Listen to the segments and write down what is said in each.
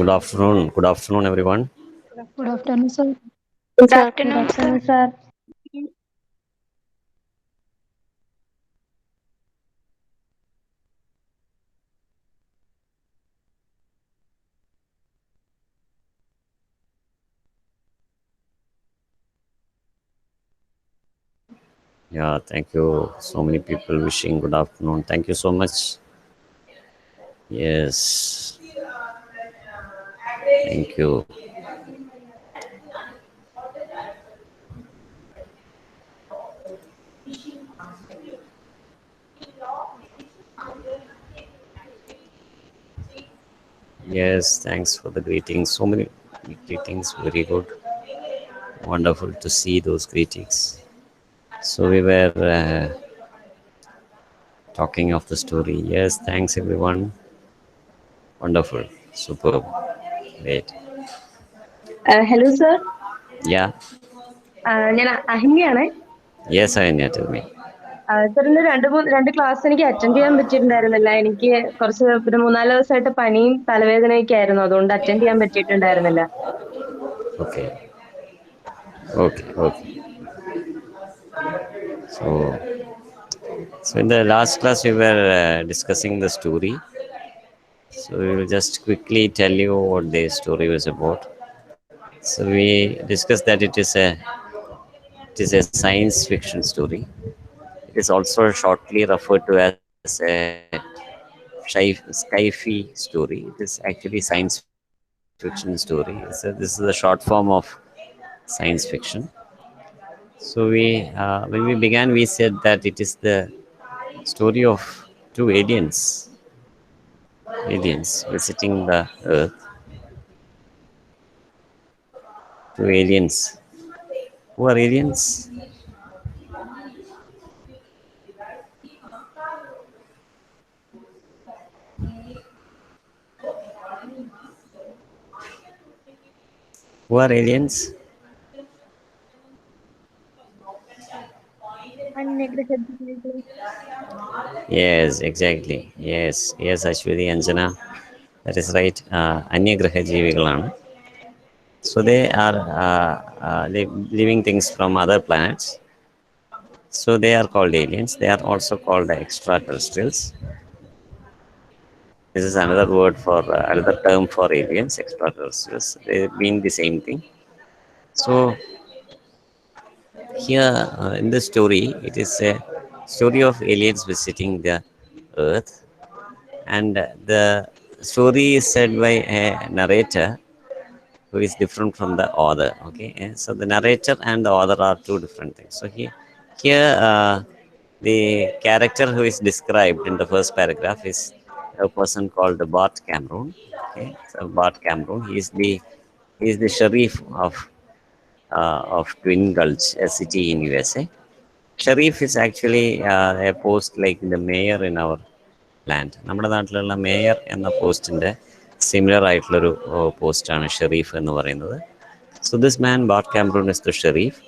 Good afternoon. Good afternoon, everyone. Good afternoon, sir. Good Good afternoon, sir. afternoon, sir. Yeah, thank you. So many people wishing good afternoon. Thank you so much. Yes, thank you. Yes, thanks for the greetings. So many greetings. Very good. Wonderful to see those greetings. So we were talking of the story. Yes, thanks everyone. Wonderful. Superb. Great. Hello, sir. Yeah. ഞാൻ അഹിമയാണ്. Yes, I tell me. സാറിന്റെ രണ്ട് class എനിക്ക് attend ചെയ്യാൻ പറ്റിയിട്ടുണ്ടായിരുന്നില്ല. എനിക്ക് ഒരു 3-4 ദിവസമായിട്ട് പനിയും തലവേദനയൊക്കെ ആയിരുന്നു. അതുകൊണ്ട് അറ്റൻഡ് ചെയ്യാൻ പറ്റിയിട്ടുണ്ടായിരുന്നില്ല. Okay. Okay. Okay. So, so in the last class we were discussing the story. So we will just quickly tell you what the story was about. So we discussed that it is a science fiction story. It is also shortly referred to as a sci-fi story. It is actually science fiction story. So this is the short form of science fiction. So when we began, we said that it is the story of two aliens visiting the Earth. Two aliens. Who are aliens? Who are aliens? Yes, exactly. Yes, Ashwini Anjana. That is right. Anyagraha Jeevigalanu. So they are living things from other planets. So they are called aliens. They are also called extraterrestrials. This is another word for another term for aliens, extraterrestrials. They mean the same thing. So here in this story, it is a story of aliens visiting the Earth, and the story is said by a narrator who is different from the author. Okay, and so the narrator and the author are two different things. So here the character who is described in the first paragraph is a person called Bart Cameron. Okay, so Bart Cameron, he is the Sharif of Twin Gulch, a city in USA. Sharif is actually a post like the mayor in our land. നമ്മുടെ നാട്ടിലുള്ള mayor എന്ന പോസ്റ്റിൻ്റെ similar ആയിട്ടുള്ളൊരു പോസ്റ്റാണ് sheriff എന്ന് പറയുന്നത്. So this man Bart Cameron is the sheriff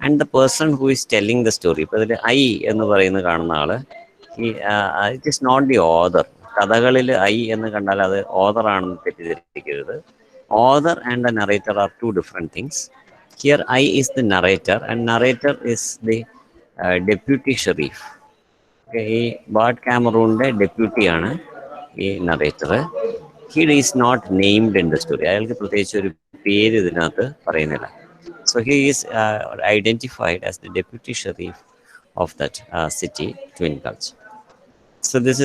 and the person who is telling the story. ഇപ്പോൾ ഇതിൽ I എന്ന് പറയുന്നത് കാണുന്ന ആള് it is not the author. കഥകളിൽ ഐ എന്ന് കണ്ടാൽ അത് ഓതറാണെന്ന് തെറ്റിദ്ധരിക്കരുത്. Author and the narrator are two different things. Here I is the narrator and narrator is the deputy sheriff. ഈ ബാർഡ് കാമറൂണിന്റെ ഡെപ്യൂട്ടിയാണ് ഈ നറേറ്റർ. He is not named in the story. അയാൾക്ക് പ്രത്യേകിച്ച് ഒരു പേര് ഇതിനകത്ത് പറയുന്നില്ല. So he is identified as the deputy sheriff of that city, Twin Gulch. So this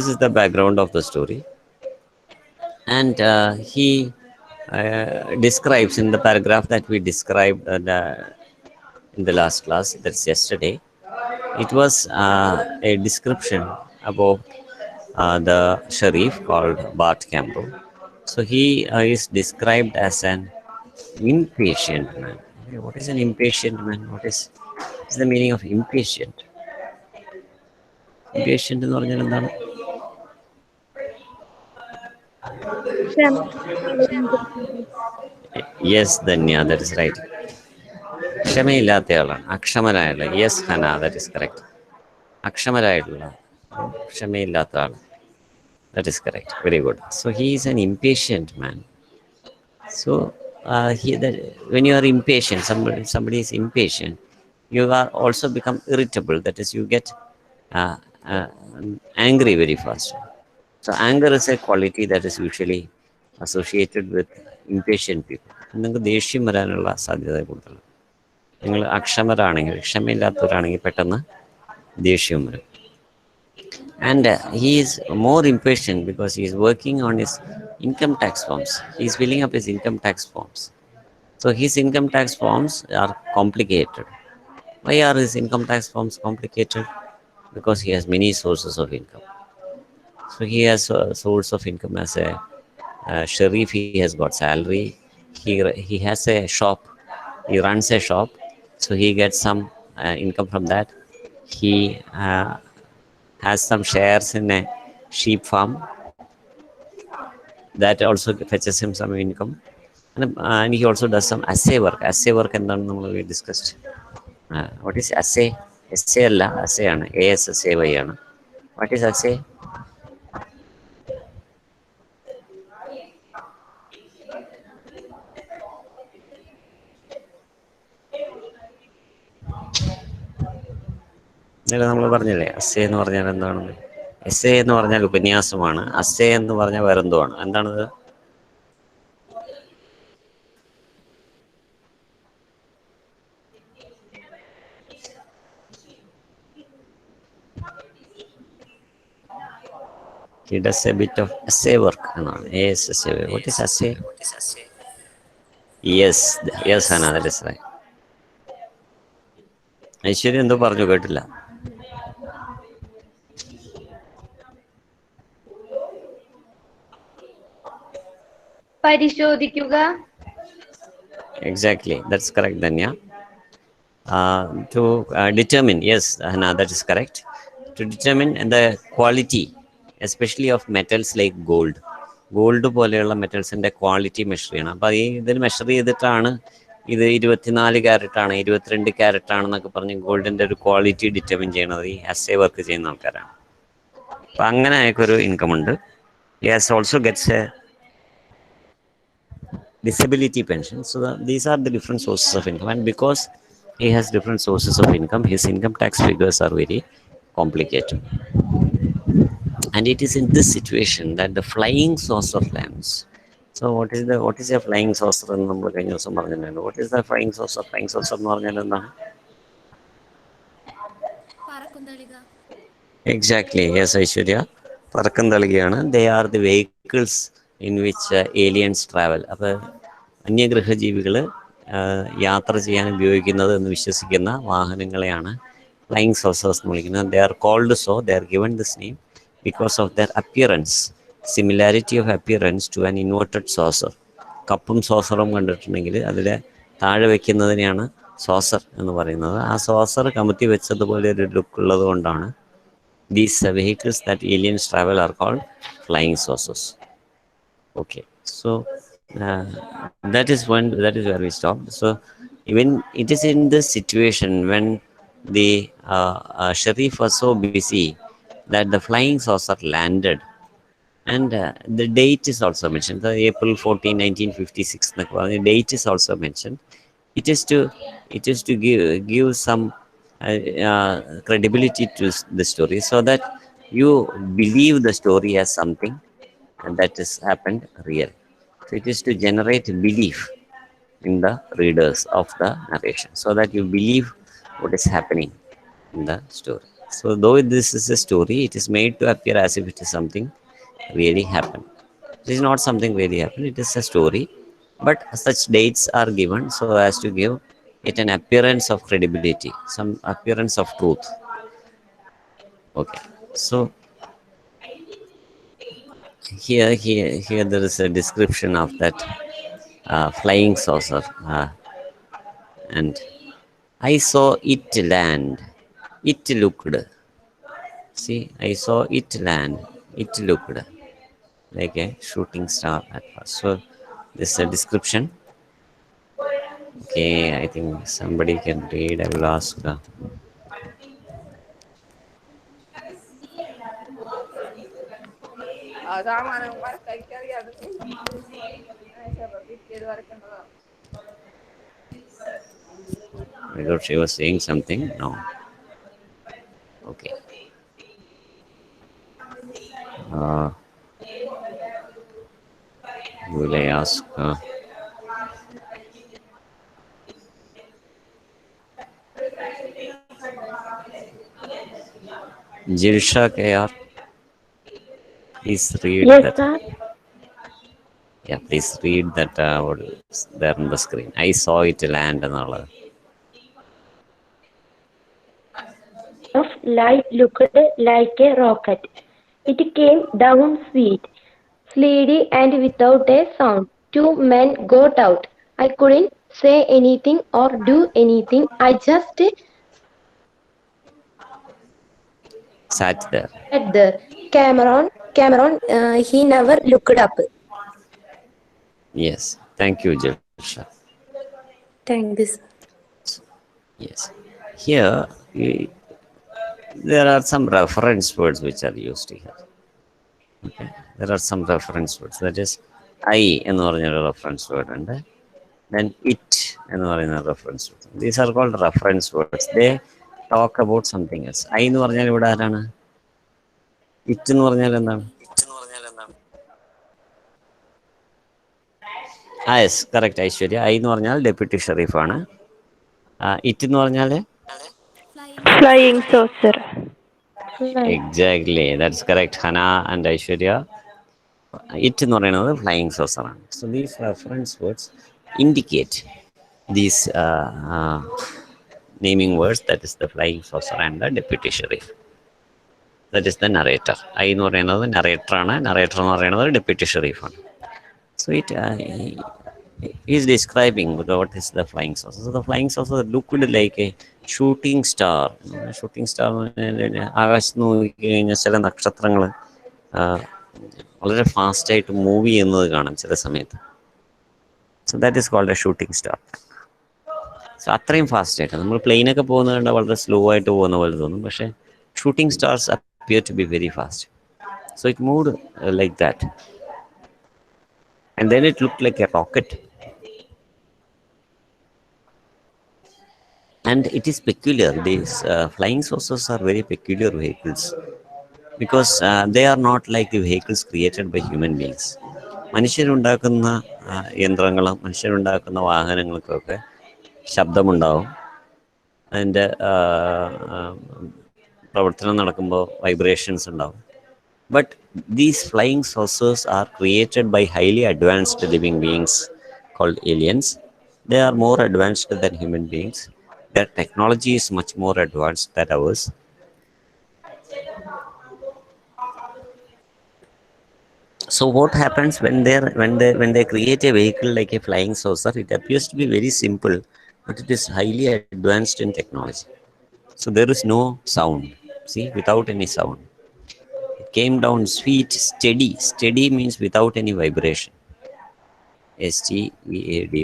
is the background of the story, and he describes in the paragraph that we described in the last class, that's yesterday. It was a description about the Sharif called Bart Campbell. So he is described as an impatient man. Okay, what is an impatient man? What is the meaning of impatient? Impatient എന്ന് പറഞ്ഞാൽ എന്താണ്? Yes, Danya, that is right. ക്ഷമയില്ലാത്തയാളാണ്, അക്ഷമനായുള്ള. Yes Hana, that is correct. അക്ഷമരായിട്ടുള്ള, ക്ഷമയില്ലാത്ത ആൾ. That is correct. Very good. So he is an impatient man. So when you are impatient, somebody is impatient, you are also become irritable. That is, you get uh, uh, angry very fast. So anger is a quality that is usually associated with impatient people. നിങ്ങൾക്ക് ദേഷ്യം വരാനുള്ള സാധ്യത കൂടുതലാണ്. നിങ്ങൾ അക്ഷമരാണെങ്കിൽ, ക്ഷമയില്ലാത്തവരാണെങ്കിൽ പെട്ടെന്ന് ദേഷ്യം വരും. And he is more impatient because he is working on his income tax forms. He is filling up his income tax forms. So his income tax forms are complicated. Why are his income tax forms complicated? Because he has many sources of income. So he has a source of income as a Sharif. He has got salary. He has a shop. He runs a shop. So he gets some income from that. He has some shares in a sheep farm that also fetches him some income. And he also does some assay work. Assay work എന്താണെന്ന് നമ്മൾ discussed. What is assay? Assay അല്ല, assay ആണ്. ASSAY ആണ്. What is assay? ഇന്നലെ നമ്മൾ പറഞ്ഞില്ലേ assay എന്ന് പറഞ്ഞാൽ എന്താണെന്ന്. എസ്സേ എന്ന് പറഞ്ഞാൽ ഉപന്യാസമാണ്. അസ്സേ എന്ന് പറഞ്ഞാൽ വേറെന്തോ ആണ്. എന്താണത്? He does a bit of assay work എന്നാണ്. ASSAY. What is assay? Yes, yes Hannah, that is right. Aishwarya എന്തോ പറഞ്ഞു കേട്ടില്ല. പരിശോധിക്കുക. Exactly, that's correct Danya. To determine, yes Hannah, that is correct. To determine the quality, especially of metals like gold പോലെയുള്ള മെറ്റൽസിൻ്റെ quality measure ചെയ്യണം. അപ്പോൾ ഈ ഇതിൽ measure ചെയ്തിട്ടാണ് ഇത് 24 ക്യാരറ്റാണ്, 22 ക്യാരറ്റാണെന്നൊക്കെ പറഞ്ഞ് ഗോൾഡിൻ്റെ ഒരു ക്വാളിറ്റി ഡിറ്റർമിൻ ചെയ്യണത് ഈ അസേ വർക്ക് ചെയ്യുന്ന ആൾക്കാരാണ്. അപ്പം അങ്ങനെ അയാൾക്കൊരു ഇൻകം ഉണ്ട്. He has also gets A disability pension. So these are the different sources of income, and because he has different sources of income, his income tax figures are very complicated. And it is in this situation that the flying saucer lands. So what is a flying saucer എന്ന് നമ്മൾ കഴിഞ്ഞ ദിവസം പറഞ്ഞിട്ടുണ്ടായിരുന്നു. What is the flying saucer? Flying saucer എന്ന് പറഞ്ഞാൽ എന്താണ്? Exactly, yes Aishwarya. പറക്കം തളികയാണ്. They are the vehicles in which aliens travel. അപ്പോൾ അന്യഗ്രഹജീവികൾ യാത്ര ചെയ്യാൻ ഉപയോഗിക്കുന്നത് എന്ന് വിശ്വസിക്കുന്ന വാഹനങ്ങളെയാണ് ഫ്ലൈയിങ് സോസേഴ്സ് എന്ന് വിളിക്കുന്നത്. They are called so, they are given this name because of their appearance, similarity of appearance to an inverted saucer. കപ്പും സോസറും കണ്ടിട്ടുണ്ടെങ്കിൽ അതിൽ താഴെ വയ്ക്കുന്നതിനെയാണ് സോസർ എന്ന് പറയുന്നത്. ആ സോസർ കമത്തി വെച്ചതുപോലെ ഒരു ലുക്ക് ഉള്ളത് കൊണ്ടാണ് these vehicles that aliens travel are called flying saucers. Okay, so that is where we stopped. So even it is in this situation when the Sharif was so busy that the flying saucer landed. And the date is also mentioned, the April 14 1956 the date is also mentioned. It is to give some credibility to the story, so that you believe the story as something that has happened real. So it is to generate belief in the readers of the narration, so that you believe what is happening in the story. So though this is a story, it is made to appear as if it is something really happened. It is not something really happened, it is a story, but such dates are given so as to give it an appearance of credibility, some appearance of truth. Okay, so here there is a description of that flying saucer, and I saw it land. It looked. See, I saw it land. It looked like a shooting star at first. So this is a description. Okay, I think somebody can read. I will ask. I thought she was saying something. No. Okay. Uh, will I ask? Jirsha KR, please read Yes, that. sir. Yeah, please read that what is there on the screen. I saw it land എന്നുള്ളത്. Of light looked like a rocket. It came down sweet, sleety, and without a sound. Two men got out. I couldn't say anything or do anything. I just Sat there. sat there. Cameron, he never looked up. Yes. Thank you, Jirsha. Thank you, sir. Yes. Here, there are some reference words which are used here. Okay. There are some reference words. That is, I എന്ന് പറഞ്ഞൊരു reference word ഉണ്ട്. Then it എന്ന് പറയുന്ന reference word. These are called reference words. They talk about something else. I എന്ന് പറഞ്ഞാൽ ഇവിടെ ആരാണ്? It എന്ന് പറഞ്ഞാൽ എന്താണ്? ആ യെസ് കറക്റ്റ് ഐശ്വര്യ. ഐ എന്ന് പറഞ്ഞാൽ ഡെപ്യൂട്ടി ഷെറീഫാണ്. ഇറ്റ് എന്ന് പറഞ്ഞാൽ Flying saucer. Right. Exactly that's correct. Hana and Aishwarya. It എന്ന് പറയുന്നത് ഫ്ലൈയിങ് സോസറാണ്. So these reference words indicate these naming words, that is the flying saucer and the deputy sheriff, that is the narrator. I എന്ന് പറയുന്നത് നറേറ്ററാണ്, narrator എന്ന് പറയുന്നത് deputy ഷെറീഫാണ്. So it is describing what is the flying saucer. So the flying saucer looked like a shooting star. Shooting star ആകാശത്ത് നോക്കി കഴിഞ്ഞാൽ ചില നക്ഷത്രങ്ങൾ വളരെ ഫാസ്റ്റായിട്ട് മൂവ് ചെയ്യുന്നത് കാണാം ചില സമയത്ത്. So that is called a shooting star. So അത്രയും ഫാസ്റ്റായിട്ട് നമ്മൾ പ്ലെയിനൊക്കെ പോകുന്നത് കണ്ടാൽ വളരെ സ്ലോ ആയിട്ട് പോകുന്ന പോലെ തോന്നും, പക്ഷേ shooting stars appear to be very fast. So it moved like that. And then it looked like a rocket. And it is peculiar. These flying saucers are very peculiar vehicles because they are not like the vehicles created by human beings. മനുഷ്യരുണ്ടാക്കുന്ന യന്ത്രങ്ങളും മനുഷ്യരുണ്ടാക്കുന്ന വാഹനങ്ങൾക്കൊക്കെ ശബ്ദമുണ്ടാവും, അതിൻ്റെ പ്രവർത്തനം നടക്കുമ്പോൾ vibrations ഉണ്ടാവും. But these flying saucers are created by highly advanced living beings called aliens. They are more advanced than human beings. Their technology is much more advanced than ours. So what happens when they create a vehicle like a flying saucer? It appears to be very simple, but it is highly advanced in technology. So there is no sound. See, without any sound. Came down sweet, steady. Steady means without any vibration. STEADY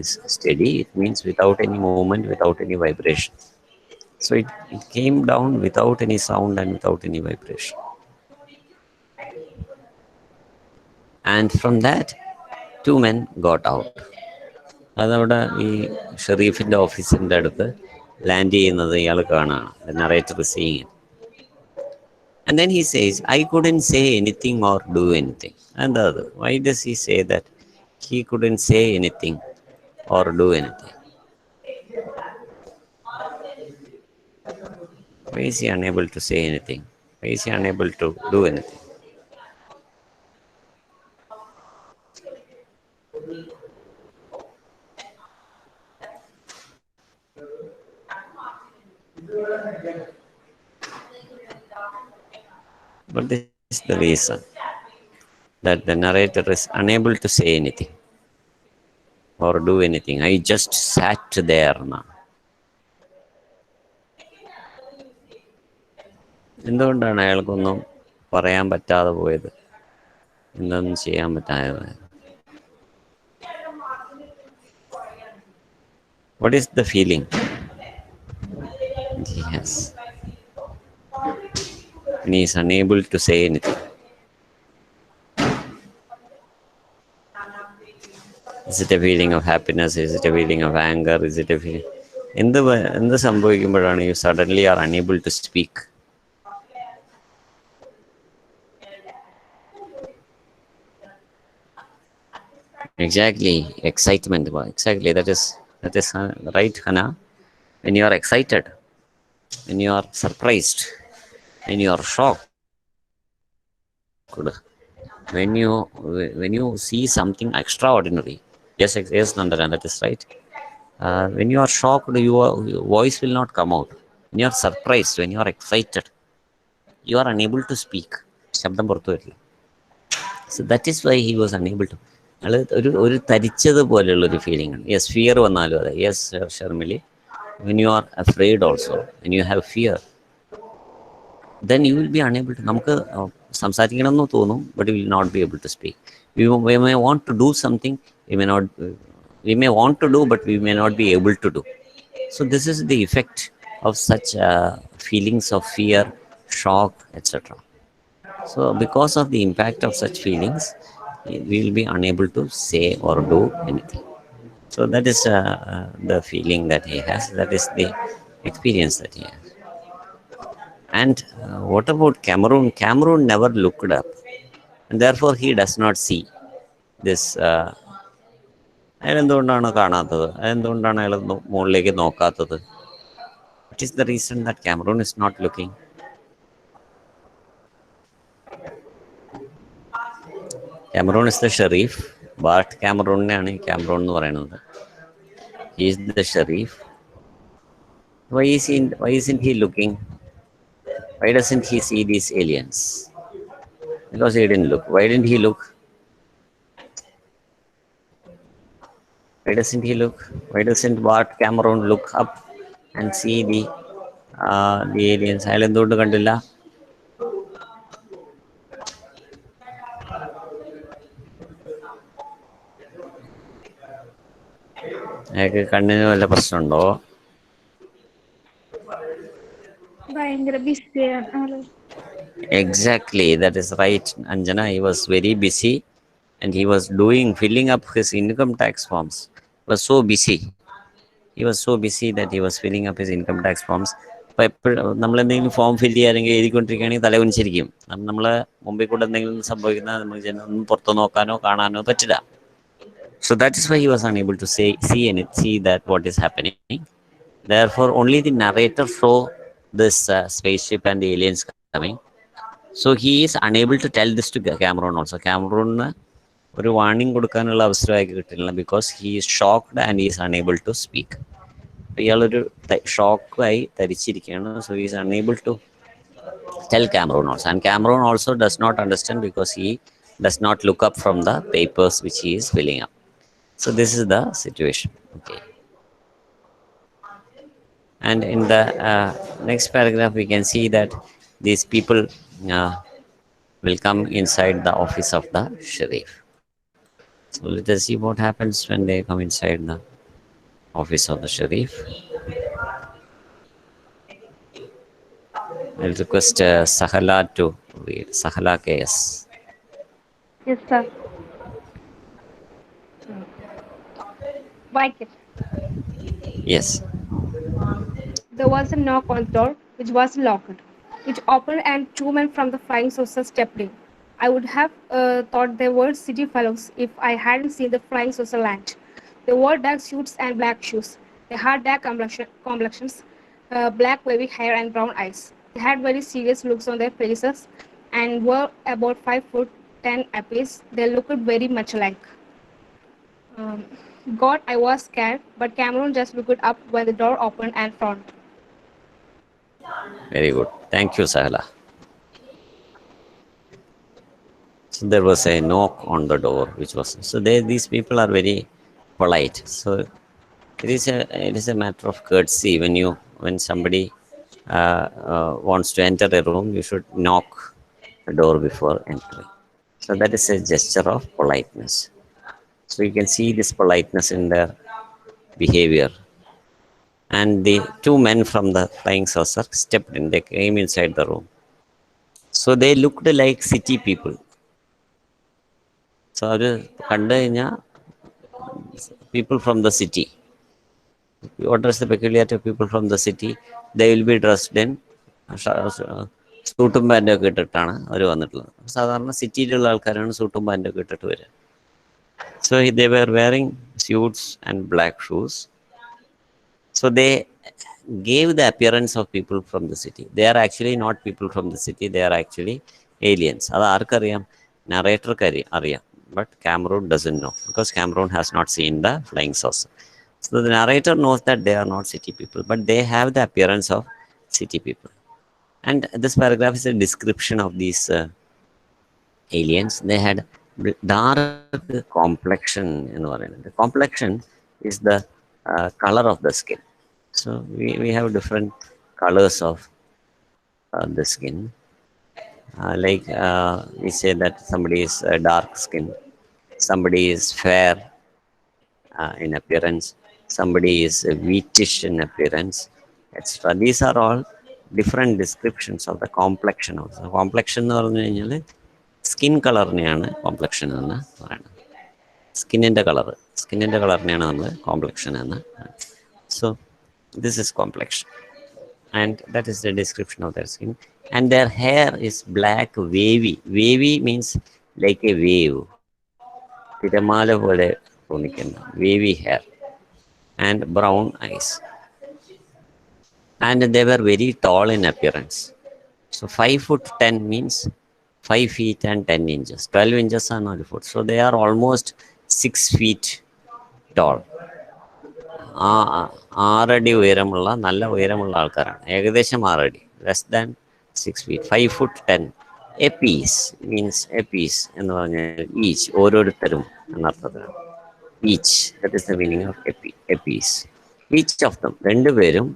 is steady. It means without any movement, without any vibration. So it came down without any sound and without any vibration. And from that, two men got out. അതവിടെ ഈ ഷെറീഫിൻ്റെ ഓഫീസിൻ്റെ അടുത്ത് land ചെയ്യുന്നത് ഇയാൾ കാണാണ്. Narrator seeing it. And then he says, I couldn't say anything or do anything. And the other, why does he say that he couldn't say anything or do anything? Why is he unable to say anything? Why is he unable to do anything? But this is the reason that the narrator is unable to say anything or do anything. I just sat there now. എന്തുകൊണ്ടാണ് അയാൾക്കൊന്നും പറയാൻ പറ്റാതെ പോയത്, എന്തൊന്നും ചെയ്യാൻ പറ്റാതെ പോയത്? What is the feeling? Yes. And he is unable to say anything. Is it a feeling of happiness? Is it a feeling of anger? Is it a feeling? എന്ത് സംഭവിക്കുമ്പോഴാണ് you suddenly are unable to speak? Exactly, excitement. Exactly, that is right, Hannah. When you are excited, when you are surprised, when you are shocked, when you see something extraordinary. Yes, Nandaran, that is right. When you are shocked, your voice will not come out. When you are surprised, when you are excited, you are unable to speak. ശബ്ദം പുറത്തു വരില്ല. So that is why he was unable to. അയാൾ ഒരു തരിച്ചത് പോലെയുള്ള ഒരു feeling ആണ്. Yes, fear വന്നാലും അതെ. Yes Sharmili, when you are afraid also, when you have fear, then you will be unable to. നമുക്ക് സംസാരിക്കണമെന്ന് തോന്നും, but we will not be able to speak. We may want to do something, we may not. We may want to do, but we may not be able to do. So this is the effect of such feelings of fear, shock, etc. So because of the impact of such feelings, we will be unable to say or do anything. So that is the feeling that he has. That is the experience that he has. And what about Cameroon? Cameroon never looked up, and therefore he does not see this. അയാൾ എന്തുകൊണ്ടാണ് കാണാത്തത്? എന്തുകൊണ്ടാണ് അയാൾ മുകളിലേക്ക് നോക്കാത്തത്? What is the reason that Cameroon is not looking? Cameroon is the Sharif, but Camerooniനെയാണ് Cameroon എന്ന് പറയുന്നത്. He is the Sharif. Why isn't he looking? Why doesn't he see these aliens? Because he didn't look. Why didn't he look? Why doesn't he look? Why doesn't Bart Cameron look up and see the aliens? അയാൾ എന്തുകൊണ്ട് കണ്ടില്ല? അയാൾക്ക് കണ്ണിന് വല്ല പ്രശ്നമുണ്ടോ? ഭയങ്കര ബിസിയാണ് ആള്. Exactly, that is right, Anjana. He was very busy and he was filling up his income tax forms. He was so busy. He was so busy that he was filling up his income tax forms. അപ്പോൾ എപ്പോഴും നമ്മളെന്തെങ്കിലും form fill ചെയ്യുക അല്ലെങ്കിൽ എഴുതിക്കൊണ്ടിരിക്കുകയാണെങ്കിൽ തലകുനിച്ചിരിക്കും. നമ്മൾ മുമ്പിൽ കൂടെ എന്തെങ്കിലും സംഭവിക്കുന്ന നമുക്ക് ഒന്നും പുറത്ത് നോക്കാനോ കാണാനോ പറ്റില്ല. So that is why he was unable to see that what is happening. Therefore, only the narrator saw this spaceship and the aliens coming. So he is unable to tell this to Cameron also. Cameron ഒരു warning കൊടുക്കാനുള്ള അവസരമായി കിട്ടില്ല, because he is shocked and he is unable to speak. ഇയാളൊരു ഷോക്കായി ധരിച്ചിരിക്കുകയാണ്. So he is unable to tell Cameron also. And Cameron also does not understand because he does not look up from the papers which he is filling up. So this is the situation. Okay. And in the next paragraph, we can see that these people will come inside the office of the Sharif. So let us see what happens when they come inside the office of the Sharif. I'll request Sahala to read. Sahala KS. Yes, sir. White. Yes. There was a knock on the door, which was locked. It opened, and two men from the flying saucer stepped in. I would have thought they were city fellows if I hadn't seen the flying saucer land. They wore dark suits and black shoes. They had dark complexions, black wavy hair, and brown eyes. They had very serious looks on their faces and were about 5'10" apiece. They looked very much alike. Um, God, I was scared, but Cameron just looked up when the door opened and frowned. Very good. Thank you, Sahala. So there was a knock on the door, which was so. These people are very polite. So it is a matter of courtesy when somebody wants to enter a room, you should knock the door before entering. So that is a gesture of politeness. So you can see this politeness in their behavior. And the two men from the flying saucer stepped in. They came inside the room. So they looked like city people. So അവർ കണ്ടു കഴിഞ്ഞാൽ people from the city. What is the peculiarity of people from the city? They will be dressed in സൂട്ടും പാൻറ്റും ഒക്കെ ഇട്ടിട്ടാണ് അവർ വന്നിട്ടുള്ളത്. സാധാരണ സിറ്റിയിലുള്ള ആൾക്കാരാണ് സൂട്ടും പാൻറ്റും ഒക്കെ ഇട്ടിട്ട് വരിക. So they were wearing suits and black shoes. So they gave the appearance of people from the city. They are actually not people from the city. They are actually aliens. അത് ആർക്കറിയാം? നറേറ്റർക്ക് അറിയാം. But Cameron doesn't know because Cameron has not seen the flying saucer. So the narrator knows that they are not city people, but they have the appearance of city people. And this paragraph is a description of these aliens. They had dark complexion എന്ന് പറയുന്നത്. Complexion is the color of the skin. So we have different colors of the skin. We say that somebody is dark skin, somebody is fair in appearance, somebody is wheatish in appearance, etc. These are all different descriptions of the complexion of the complexion എന്ന് പറഞ്ഞു കഴിഞ്ഞാൽ skin കളറിനെയാണ് complexion എന്ന് പറയുന്നത്. സ്കിന്നിൻ്റെ കളറിനെയാണ് നമ്മൾ complexion എന്ന് പറയുന്നത്. So this is complexion and that is the description of their skin. And their hair is black, wavy means like a wave, തിരമാല പോലെ തോന്നിക്കുന്ന wavy hair, and brown eyes, and they were very tall in appearance. So 5'10" means 5 feet and 10 inches. 12 inches are not a foot, so they are almost 6 feet tall. 6 അടി ഉയരമുള്ള, നല്ല ഉയരമുള്ള ആൾക്കാരാണ്. ഏകദേശം 6 അടി, less than 6 feet. 5'10". A piece means, a piece എന്ന് പറഞ്ഞാൽ each, ഓരോരുത്തരും എന്നർത്ഥത്തിലാണ്. Each, that is the meaning of a piece. Each of them, രണ്ടുപേരും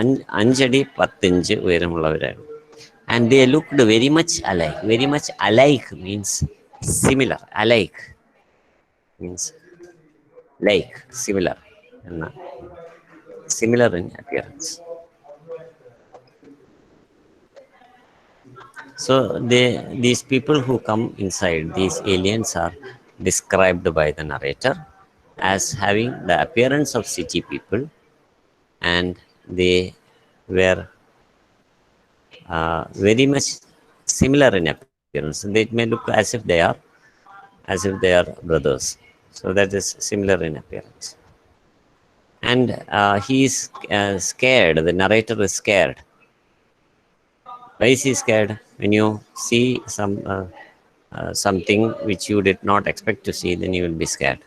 5 അടി 10 ഇഞ്ച് ഉയരമുള്ളവരായിരുന്നു. And they looked very much alike. Very much alike means similar. Alike means like, similar, similar in appearance. So these people who come inside, these aliens, are described by the narrator as having the appearance of city people, and they were very much similar in appearance. They may look as if they are brothers. So that is similar in appearance. And he is scared. The narrator is scared. Why is he scared? When you see something which you did not expect to see, then you will be scared.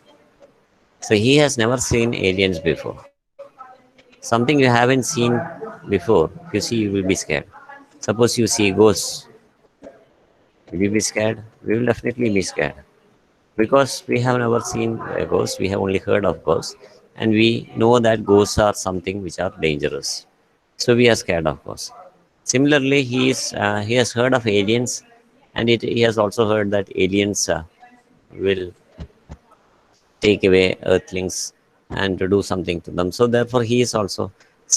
So he has never seen aliens before. Something you haven't seen before, if you see, you will be scared. Suppose you see ghosts. Will you be scared? We will definitely be scared. Because we have never seen a ghost, we have only heard of ghosts, and we know that ghosts are something which are dangerous. So we are scared of ghosts. Similarly, he has heard of aliens, and he has also heard that aliens will take away earthlings and to do something to them. So therefore, he is also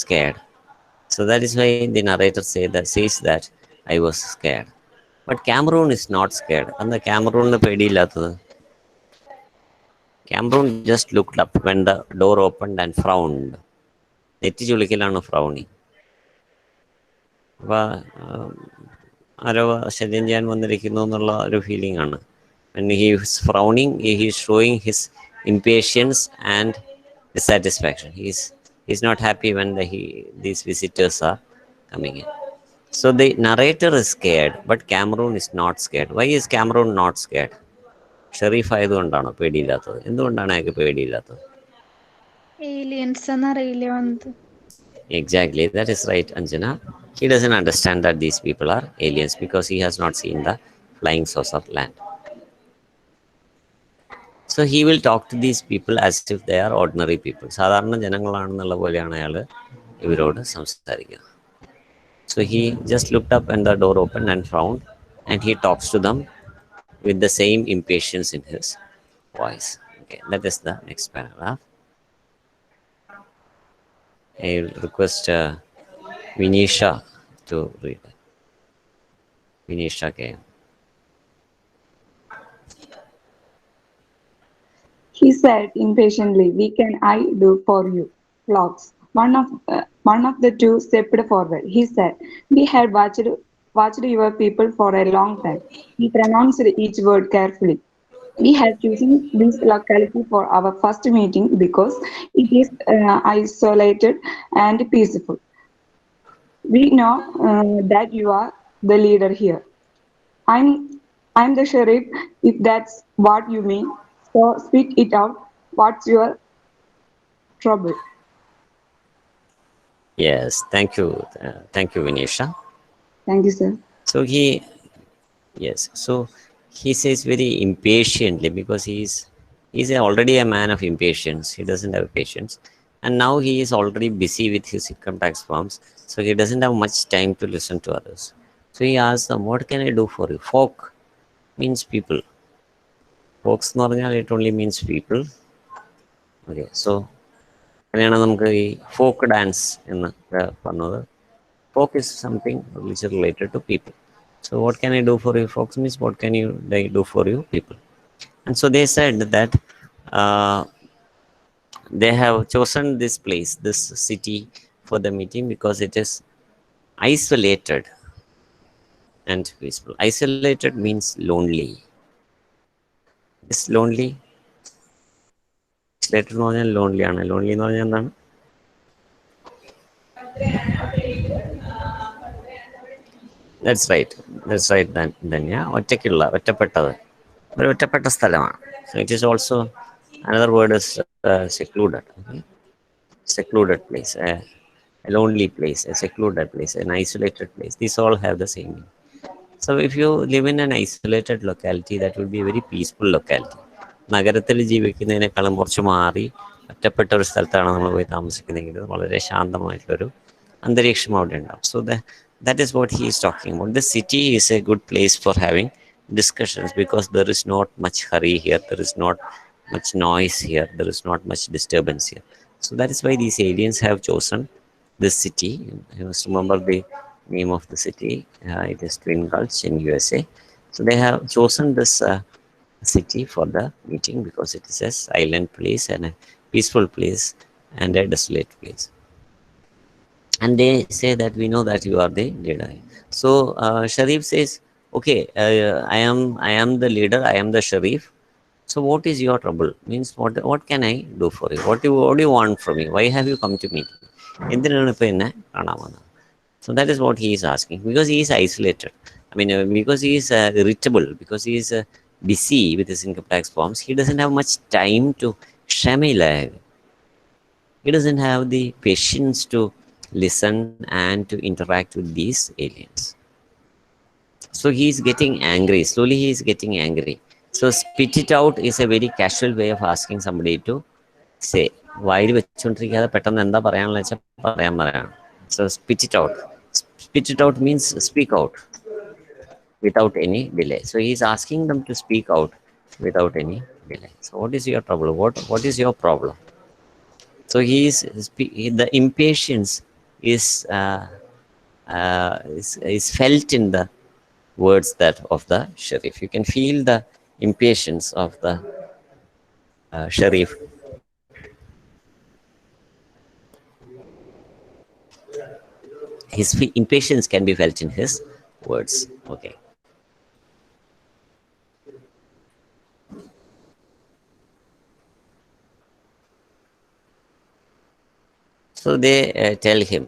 scared. So that is why the narrator says that I was scared. But Cameron is not scared. And the Cameron പേടിയില്ലാത്തത്. Cameron just looked up when the door opened and frowned. നെറ്റി ചുളിക്കലാണ് ഫ്രൗണിങ്. അപ്പോൾ ആരോ ശല്യം ചെയ്യാൻ വന്നിരിക്കുന്നു എന്നുള്ള ഒരു feeling ആണ്. When he is frowning, he is showing his impatience and dissatisfaction. He is not happy when these visitors are coming in. So the narrator is scared, but Cameron is not scared. Why is Cameron not scared? Sharif ആയതുകൊണ്ടാണോ പേടിയില്ലാത്തത്? എന്തുകൊണ്ടാണ് അയാൾക്ക് പേടിയില്ലാത്തത്? Exactly, that is right, Anjana. He doesn't understand that these people are aliens because he has not seen the flying saucer land. So he will talk to these people as if they are ordinary people. സാധാരണ ജനങ്ങളാണെന്നുള്ള പോലെയാണ് അയാൾ ഇവരോട് സംസാരിക്കുന്നത്. So he just looked up and the door opened and frowned, and he talks to them with the same impatience in his voice. Okay, that is the next paragraph. I will request Vinisha to read. Vinisha K. He said impatiently, "We can I do for you, flocks." One of the two stepped forward. He said, "We had watched your people for a long time." He pronounced each word carefully. "We have chosen this locality for our first meeting because it is isolated and peaceful. We know that you are the leader here. I'm I'm the sheriff, if that's what you mean. So speak it out. What's your trouble?" Yes, thank you, Vinisha. Thank you, sir. So yes, so he says very impatiently because already a man of impatience. He doesn't have patience, and now he is already busy with his income tax forms, so he doesn't have much time to listen to others. So he asks them, "What can I do for you?" Folk means people. Folks എന്ന് പറഞ്ഞാൽ it only means people. Okay, so അങ്ങനെയാണ് നമുക്ക് ഈ folk dance എന്ന് പറഞ്ഞത്. Folk is something which is related to people. So what can I do for you? Folks means what can you they do for you people. And so they said that uh, they have chosen this place, this city for the meeting because it is isolated and peaceful. Isolated means lonely. Is lonely? Isolated എന്ന് പറഞ്ഞാൽ lonely ആണ്. Lonely എന്ന് പറഞ്ഞാൽ എന്താണ്? That's right. That's right. Then yeah, ഒറ്റയ്ക്കുള്ള ഒറ്റപ്പെട്ടത്. ഒരു ഒറ്റപ്പെട്ട സ്ഥലമാണ്. So it is also another word is secluded. Okay? Secluded place, a lonely place, a secluded place, an isolated place. These all have the same meaning. So if you live in an isolated locality, that would be a very peaceful locality. നഗരത്തിൽ ജീവിക്കുന്നതിനേക്കാളും കുറച്ച് മാറി ഒറ്റപ്പെട്ട ഒരു സ്ഥലത്താണ് നമ്മൾ പോയി താമസിക്കുന്നതെങ്കിൽ വളരെ ശാന്തമായിട്ടുള്ളൊരു അന്തരീക്ഷം അവിടെ ഉണ്ടാവും. So that is what he is talking about. The city is a good place for having discussions because there is not much hurry here, there is not much noise here, there is not much disturbance here. So that is why these aliens have chosen this city. You must remember the name of the city. It is Twin Gulch in USA. So they have chosen this city for the meeting because it is a silent place and a peaceful place and a desolate place. And they say that we know that you are the leader. So Sharif says, "Okay, I am the leader. I am the Sharif. So what is your trouble? Means what can I do for you? What do you want from me? Why have you come to meet me? എന്തിനാണ് ഇപ്പൊ എന്നെ കാണാൻ വന്നത്?" So that is what he is asking because he is isolated. I mean, because he is irritable, because he is busy with his income tax forms. He doesn't have much time to ക്ഷമയില്ല. He doesn't have the patience to listen and to interact with these aliens. So he is getting angry. Slowly he is getting angry. So spit it out is a very casual way of asking somebody to say. വായിൽ വെച്ചുകൊണ്ടിരിക്കാതെ പെട്ടെന്ന് എന്താ പറയാനുള്ള വെച്ചാൽ പറയാൻ. So spit it out. Spit it out means speak out without any delay. So he is asking them to speak out without any delay. So what is your trouble? What is your problem? So the impatience is felt in the words that of the Sharif. You can feel the impatience of the Sharif. His impatience can be felt in his words. Okay. So they tell him,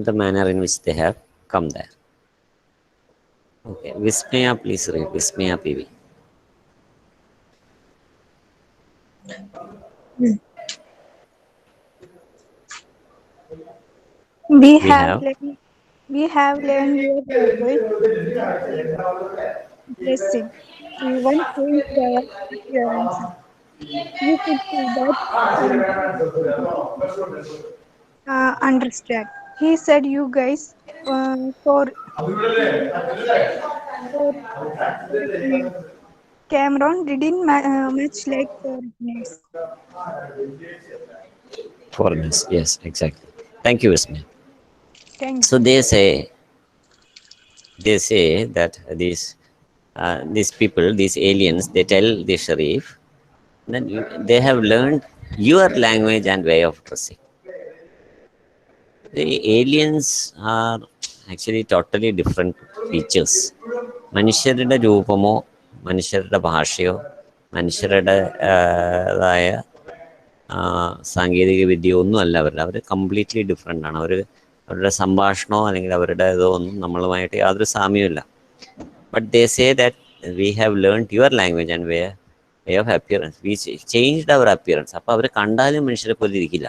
the manner in which they have come there. Okay, Vismaya, please read. Vismaya PV. We We have have learned, we have learned your purpose is impressive. Even changed our appearance. You could see that understand. He said, "You guys, for for Cameron didn't much like foreigners." foreigners. Yes, exactly. Thank you, Vismaya. Thank So you. they say, they say that these people, these aliens, they tell the Sharif that they have learned your language and way of dressing. The aliens are actually totally different features. മനുഷ്യരുടെ രൂപമോ മനുഷ്യരുടെ ഭാഷയോ മനുഷ്യരുടേതായ സാങ്കേതിക വിദ്യ ഒന്നുമല്ല അവർ completely different ആണ്. അവരുടെ സംഭാഷണമോ അല്ലെങ്കിൽ അവരുടെ ഇതോ ഒന്നും നമ്മളുമായിട്ട് യാതൊരു സാമ്യമില്ല. But they say that we have learned your language and way of appearance, we changed our appearance. അപ്പോൾ അവർ കണ്ടാലും മനുഷ്യരെ പോലെ ഇരിക്കില്ല.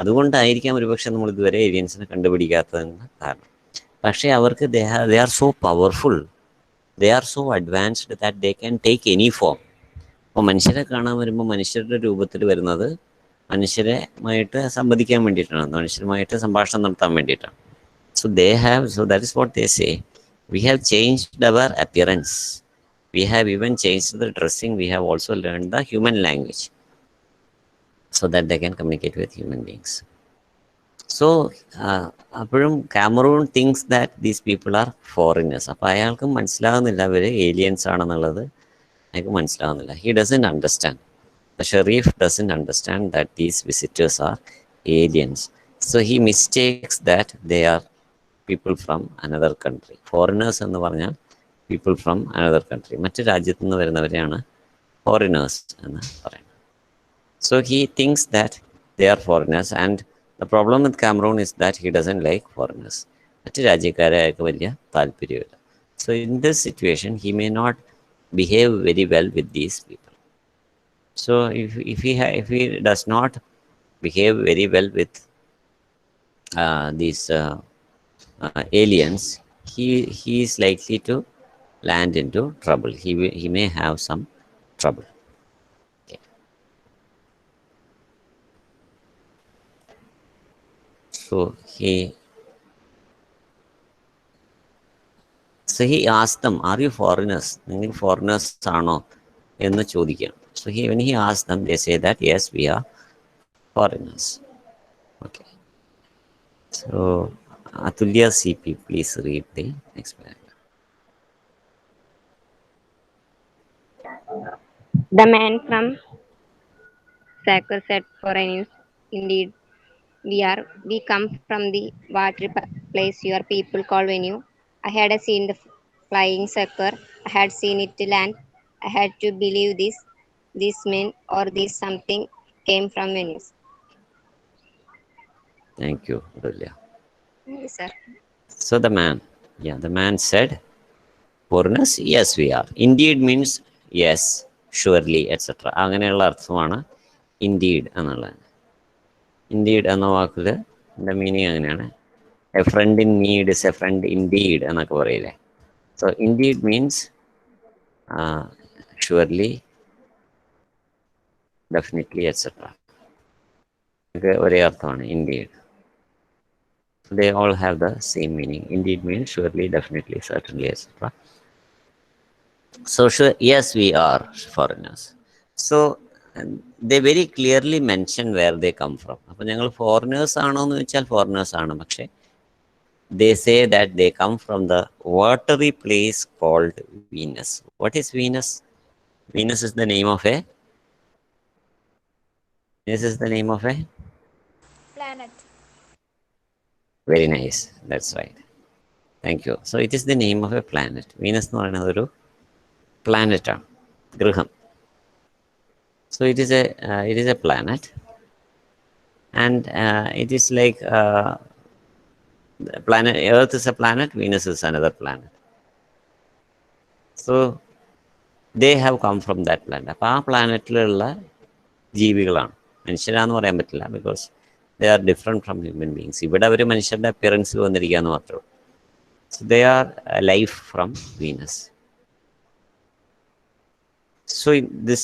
അതുകൊണ്ടായിരിക്കാം ഒരുപക്ഷെ നമ്മൾ ഇതുവരെ ഏലിയൻസിനെ കണ്ടുപിടിക്കാത്തതെന്ന് കാരണം. പക്ഷേ അവർക്ക് they are so powerful, they are so advanced that they can take any form. അപ്പോൾ മനുഷ്യരെ കാണാൻ വരുമ്പോൾ മനുഷ്യരുടെ രൂപത്തിൽ വരുന്നത് മനുഷ്യരുമായിട്ട് സംവദിക്കാൻ വേണ്ടിയിട്ടാണ്, മനുഷ്യരുമായിട്ട് സംഭാഷണം നടത്താൻ വേണ്ടിയിട്ടാണ്. So that is what they say, we have changed our appearance, we have even changed the dressing, we have also learned the human language so that they can communicate with human beings. So appurum Cameroon thinks that these people are foreigners. അപ്പോൾ അയാൾക്ക് മനസ്സിലാകുന്നില്ല അവർ aliens ആണെന്നുള്ളത്. അയാൾക്ക് മനസ്സിലാകുന്നില്ല. He doesn't understand. The Sharif doesn't understand that these visitors are aliens. So he mistakes that they are people from another country. Foreigners എന്ന് പറഞ്ഞാൽ people from another country, മറ്റു രാജ്യത്തു നിന്ന് വരുന്നവരെയാണ് foreigners എന്ന് പറയുന്നത്. So he thinks that they are foreigners, and the problem with Cameroon is that he doesn't like foreigners. മറ്റു രാജ്യക്കാരെ അയാൾക്ക് വലിയ താല്പര്യമില്ല. So in this situation he may not behave very well with these people. So if he does not behave very well with these aliens, he is likely to land into trouble. He may have some trouble. Okay. So he asked them, are you foreigners? നിങ്ങൾ foreigners ആണോ എന്ന് ചോദിക്കാം. So when he asked them, they say that yes, we are foreigners. Okay. So Atulya CP, please read the next paragraph. The man from Sakur said, foreigners, indeed, we come from the Watery Place your people call venue. I had seen the flying sucker. I had seen it land. I had to believe this men or this something came from Venice. Thank you, Atulya. Yes, sir. So the man said, foreigners, yes we are. Indeed means yes, surely, etc. അങ്ങനെയുള്ള അർത്ഥമാണ് indeed എന്നുള്ളത്. Indeed എന്ന വാക്കില് എൻ്റെ meaning അങ്ങനെയാണ്. A friend in need is a friend indeed എന്നൊക്കെ പറയില്ലേ. So indeed means surely, definitely, etc. ഒരേ അർത്ഥമാണ് indeed. They all have the same meaning. Indeed means surely, definitely, certainly, etc. So sure, yes, we are foreigners. So they very clearly mention where they come from. അപ്പോൾ ഞങ്ങൾ foreigners ആണോ എന്ന് വെച്ചാൽ foreigners ആണ്. പക്ഷേ they say that they come from the watery place called Venus. What is Venus? Venus is the name of a planet. Very nice. That's right. Thank you. So it is the name of a planet. Venus എന്ന് പറയുന്നത് ഒരു planet ആണ്, ഗ്രഹം. So it is a planet, and it is like planet Earth is a planet, Venus is another planet. So they have come from that planet. അപ്പോൾ ആ പ്ലാനറ്റിലുള്ള ജീവികളാണ്. മനുഷ്യരാന്ന് പറയാൻ പറ്റില്ല, because they are different from human beings. ഇവിടെ അവർ മനുഷ്യരുടെ അപ്പിയറൻസിൽ വന്നിരിക്കുകയെന്ന് മാത്രമേ ഉള്ളൂ. So they are life from Venus. So this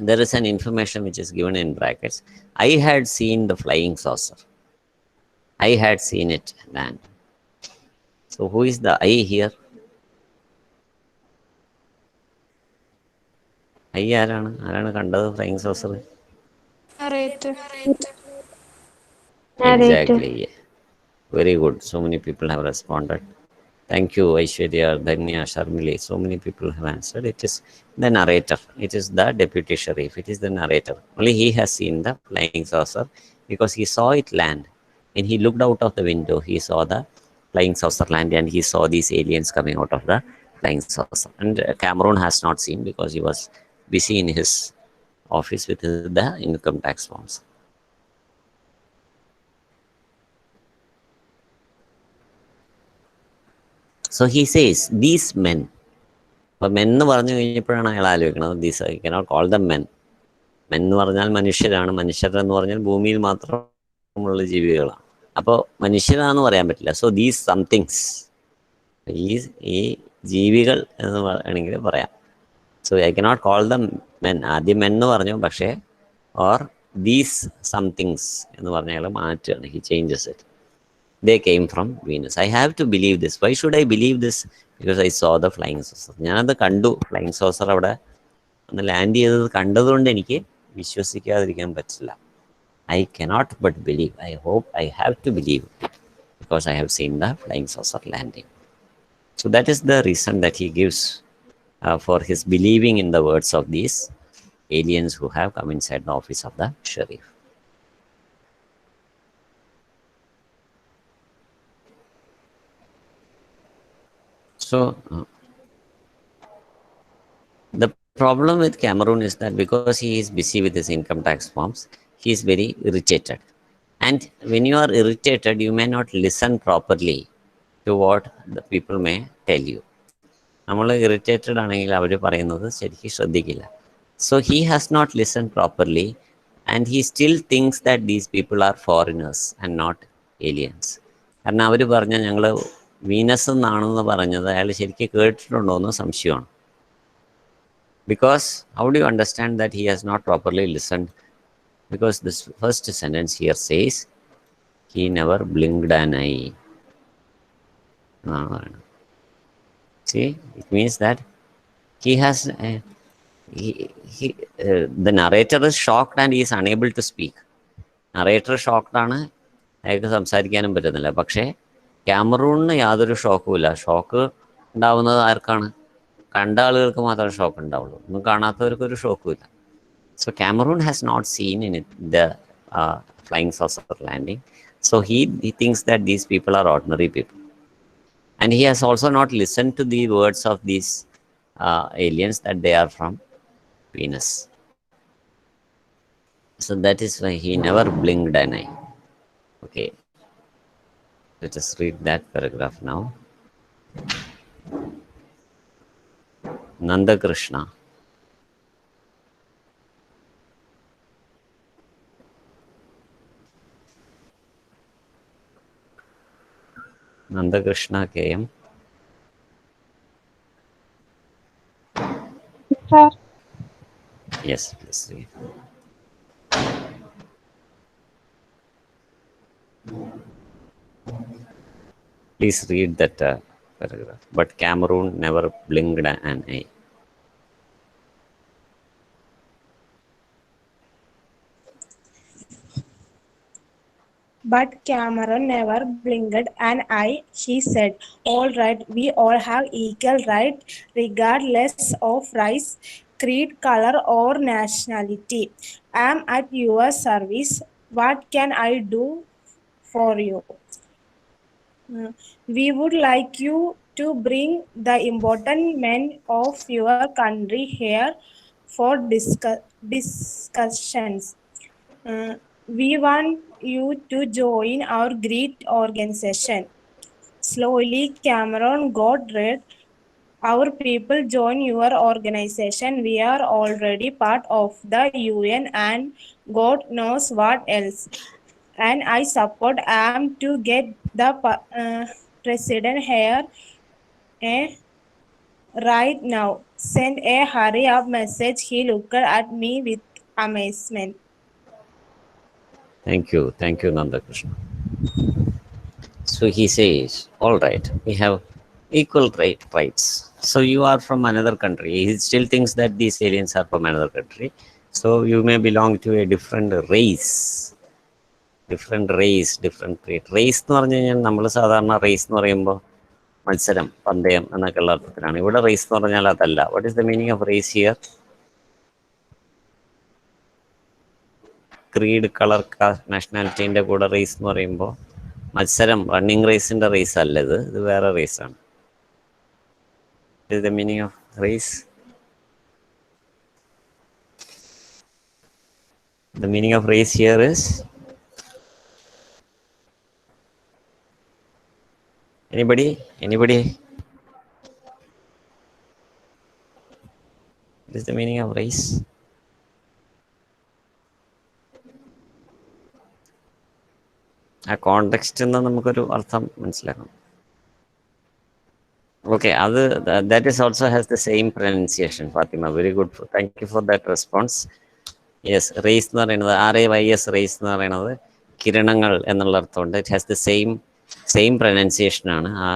there is an information which is given in brackets. I had seen the flying saucer. I had seen it land. So who is the I here? I ആരാണ് കണ്ടത് flying saucer? Narrator. Exactly. Very good. So many people have responded. Thank you, Aishwarya, Dhanya, Sharmili. So many people have answered. It is the narrator. It is the deputy sheriff. It is the narrator. Only he has seen the flying saucer because he saw it land. When he looked out of the window, he saw the flying saucer land and he saw these aliens coming out of the flying saucer. And Cameron has not seen because he was busy in his office with the income tax forms. So he says, these men. അപ്പോൾ men എന്ന് പറഞ്ഞു കഴിഞ്ഞപ്പോഴാണ് അയാൾ ആലോചിക്കുന്നത് these I cannot call dum men. Men എന്ന് പറഞ്ഞാൽ മനുഷ്യരാണ്. മനുഷ്യരെന്ന് പറഞ്ഞാൽ ഭൂമിയിൽ മാത്രമുള്ള ജീവികളാണ്. അപ്പോൾ മനുഷ്യരാണെന്ന് പറയാൻ പറ്റില്ല. സോ ദീസ് സംതിങ്സ്, ഈ ജീവികൾ എന്ന് വേണമെങ്കിൽ പറയാം. So I cannot call dum men. ആദ്യം മെൻ എന്ന് പറഞ്ഞു, പക്ഷേ ഓർ ദീസ് സംതിങ്സ് എന്ന് പറഞ്ഞാൽ മാറ്റുകയാണ്. He changes it. They came from Venus. I have to believe this. Why should I believe this? Because I saw the flying saucer. ഞാനത് കണ്ടു. Flying saucer അവിടെ ഒന്ന് ലാൻഡ് ചെയ്തത് കണ്ടതുകൊണ്ട് എനിക്ക് വിശ്വസിക്കാതിരിക്കാൻ പറ്റില്ല. I cannot but believe. I hope I have to believe because I have seen the flying saucer landing. So that is the reason that he gives for his believing in the words of these aliens who have come inside the office of the sheriff. So the problem with Cameron is that because he is busy with his income tax forms, he is very irritated. And when you are irritated, you may not listen properly to what the people may tell you. നമ്മൾ irritated ആണെങ്കിൽ അവർ പറയുന്നത് ശരിക്കും ശ്രദ്ധിക്കില്ല. So he has not listened properly and he still thinks that these people are foreigners and not aliens. കാരണം അവർ പറഞ്ഞ ഞങ്ങൾ Venus എന്നാണെന്ന് പറഞ്ഞത് അയാൾ ശരിക്കും കേട്ടിട്ടുണ്ടോ എന്ന് സംശയമാണ്. Because how do you understand that he has not properly listened? Because this first sentence here says, he never blinked an eye. See, it means that he has, the narrator is shocked and he is unable to speak. Narrator shocked ആണ്, അയാൾക്ക് സംസാരിക്കാനും പറ്റുന്നില്ല. പക്ഷേ ക്യാമറൂണിന് യാതൊരു ഷോക്കുമില്ല. Shock ഉണ്ടാവുന്നത് ആർക്കാണ്? കണ്ട ആളുകൾക്ക് മാത്രമേ ഷോക്ക് ഉണ്ടാവുള്ളൂ. ഒന്നും കാണാത്തവർക്കൊരു ഷോക്കുമില്ല. So Cameron has not seen in it the flying saucer landing. So he thinks that these people are ordinary people. And he has also not listened to the words of these aliens that they are from Venus. So that is why he never blinked an eye. Okay. Let us read that paragraph now. Nanda Krishna. Nanda Krishna KM. Sir, Yes, please read. Please read that paragraph. But Cameron never blinked an eye. But Cameron never blinked an eye. He said, "All right, we all have equal right, regardless of race, creed, color, or nationality. I'm at your service. What can I do for you? We would like you to bring the important men of your country here for discussions. We want you to join our great organization." Slowly, Cameron got red. "Our people join your organization. We are already part of the UN and God knows what else. And I support am to get the president here right now. Send a hurry up message." He looked at me with amazement. Thank you, Nanda Krishna. So he says, all right, we have equal rights. So you are from another country. He still thinks that these aliens are from another country. So you may belong to a different race. Different creed. Race എന്ന് പറഞ്ഞു കഴിഞ്ഞാൽ നമ്മൾ സാധാരണ raise എന്ന് പറയുമ്പോൾ മത്സരം, പന്തയം എന്നൊക്കെയുള്ള അർത്ഥത്തിലാണ്. ഇവിടെ റേസ് എന്ന് പറഞ്ഞാൽ അതല്ല. What is the meaning of race here? Creed, colour, caste, നാഷണാലിറ്റീൻ്റെ കൂടെ റേസ് എന്ന് പറയുമ്പോൾ മത്സരം, റണ്ണിങ് റേസിൻ്റെ റേസ് അല്ല ഇത് വേറെ റേസാണ്. What is the meaning of race? The meaning of race here is, anybody? What is the meaning of race? ആ കോണ്ടെക്സ്റ്റിൽ നിന്ന് നമുക്കൊരു അർത്ഥം മനസ്സിലാക്കണം. Okay, that is also has the same pronunciation, Fatima. Very good. Thank you for that response. Yes, race എന്ന് പറയുന്നത് RAYS raise എന്ന് പറയുന്നത് കിരണങ്ങൾ എന്നുള്ള അർത്ഥമുണ്ട്. It has the same pronunciation ആണ്. ആ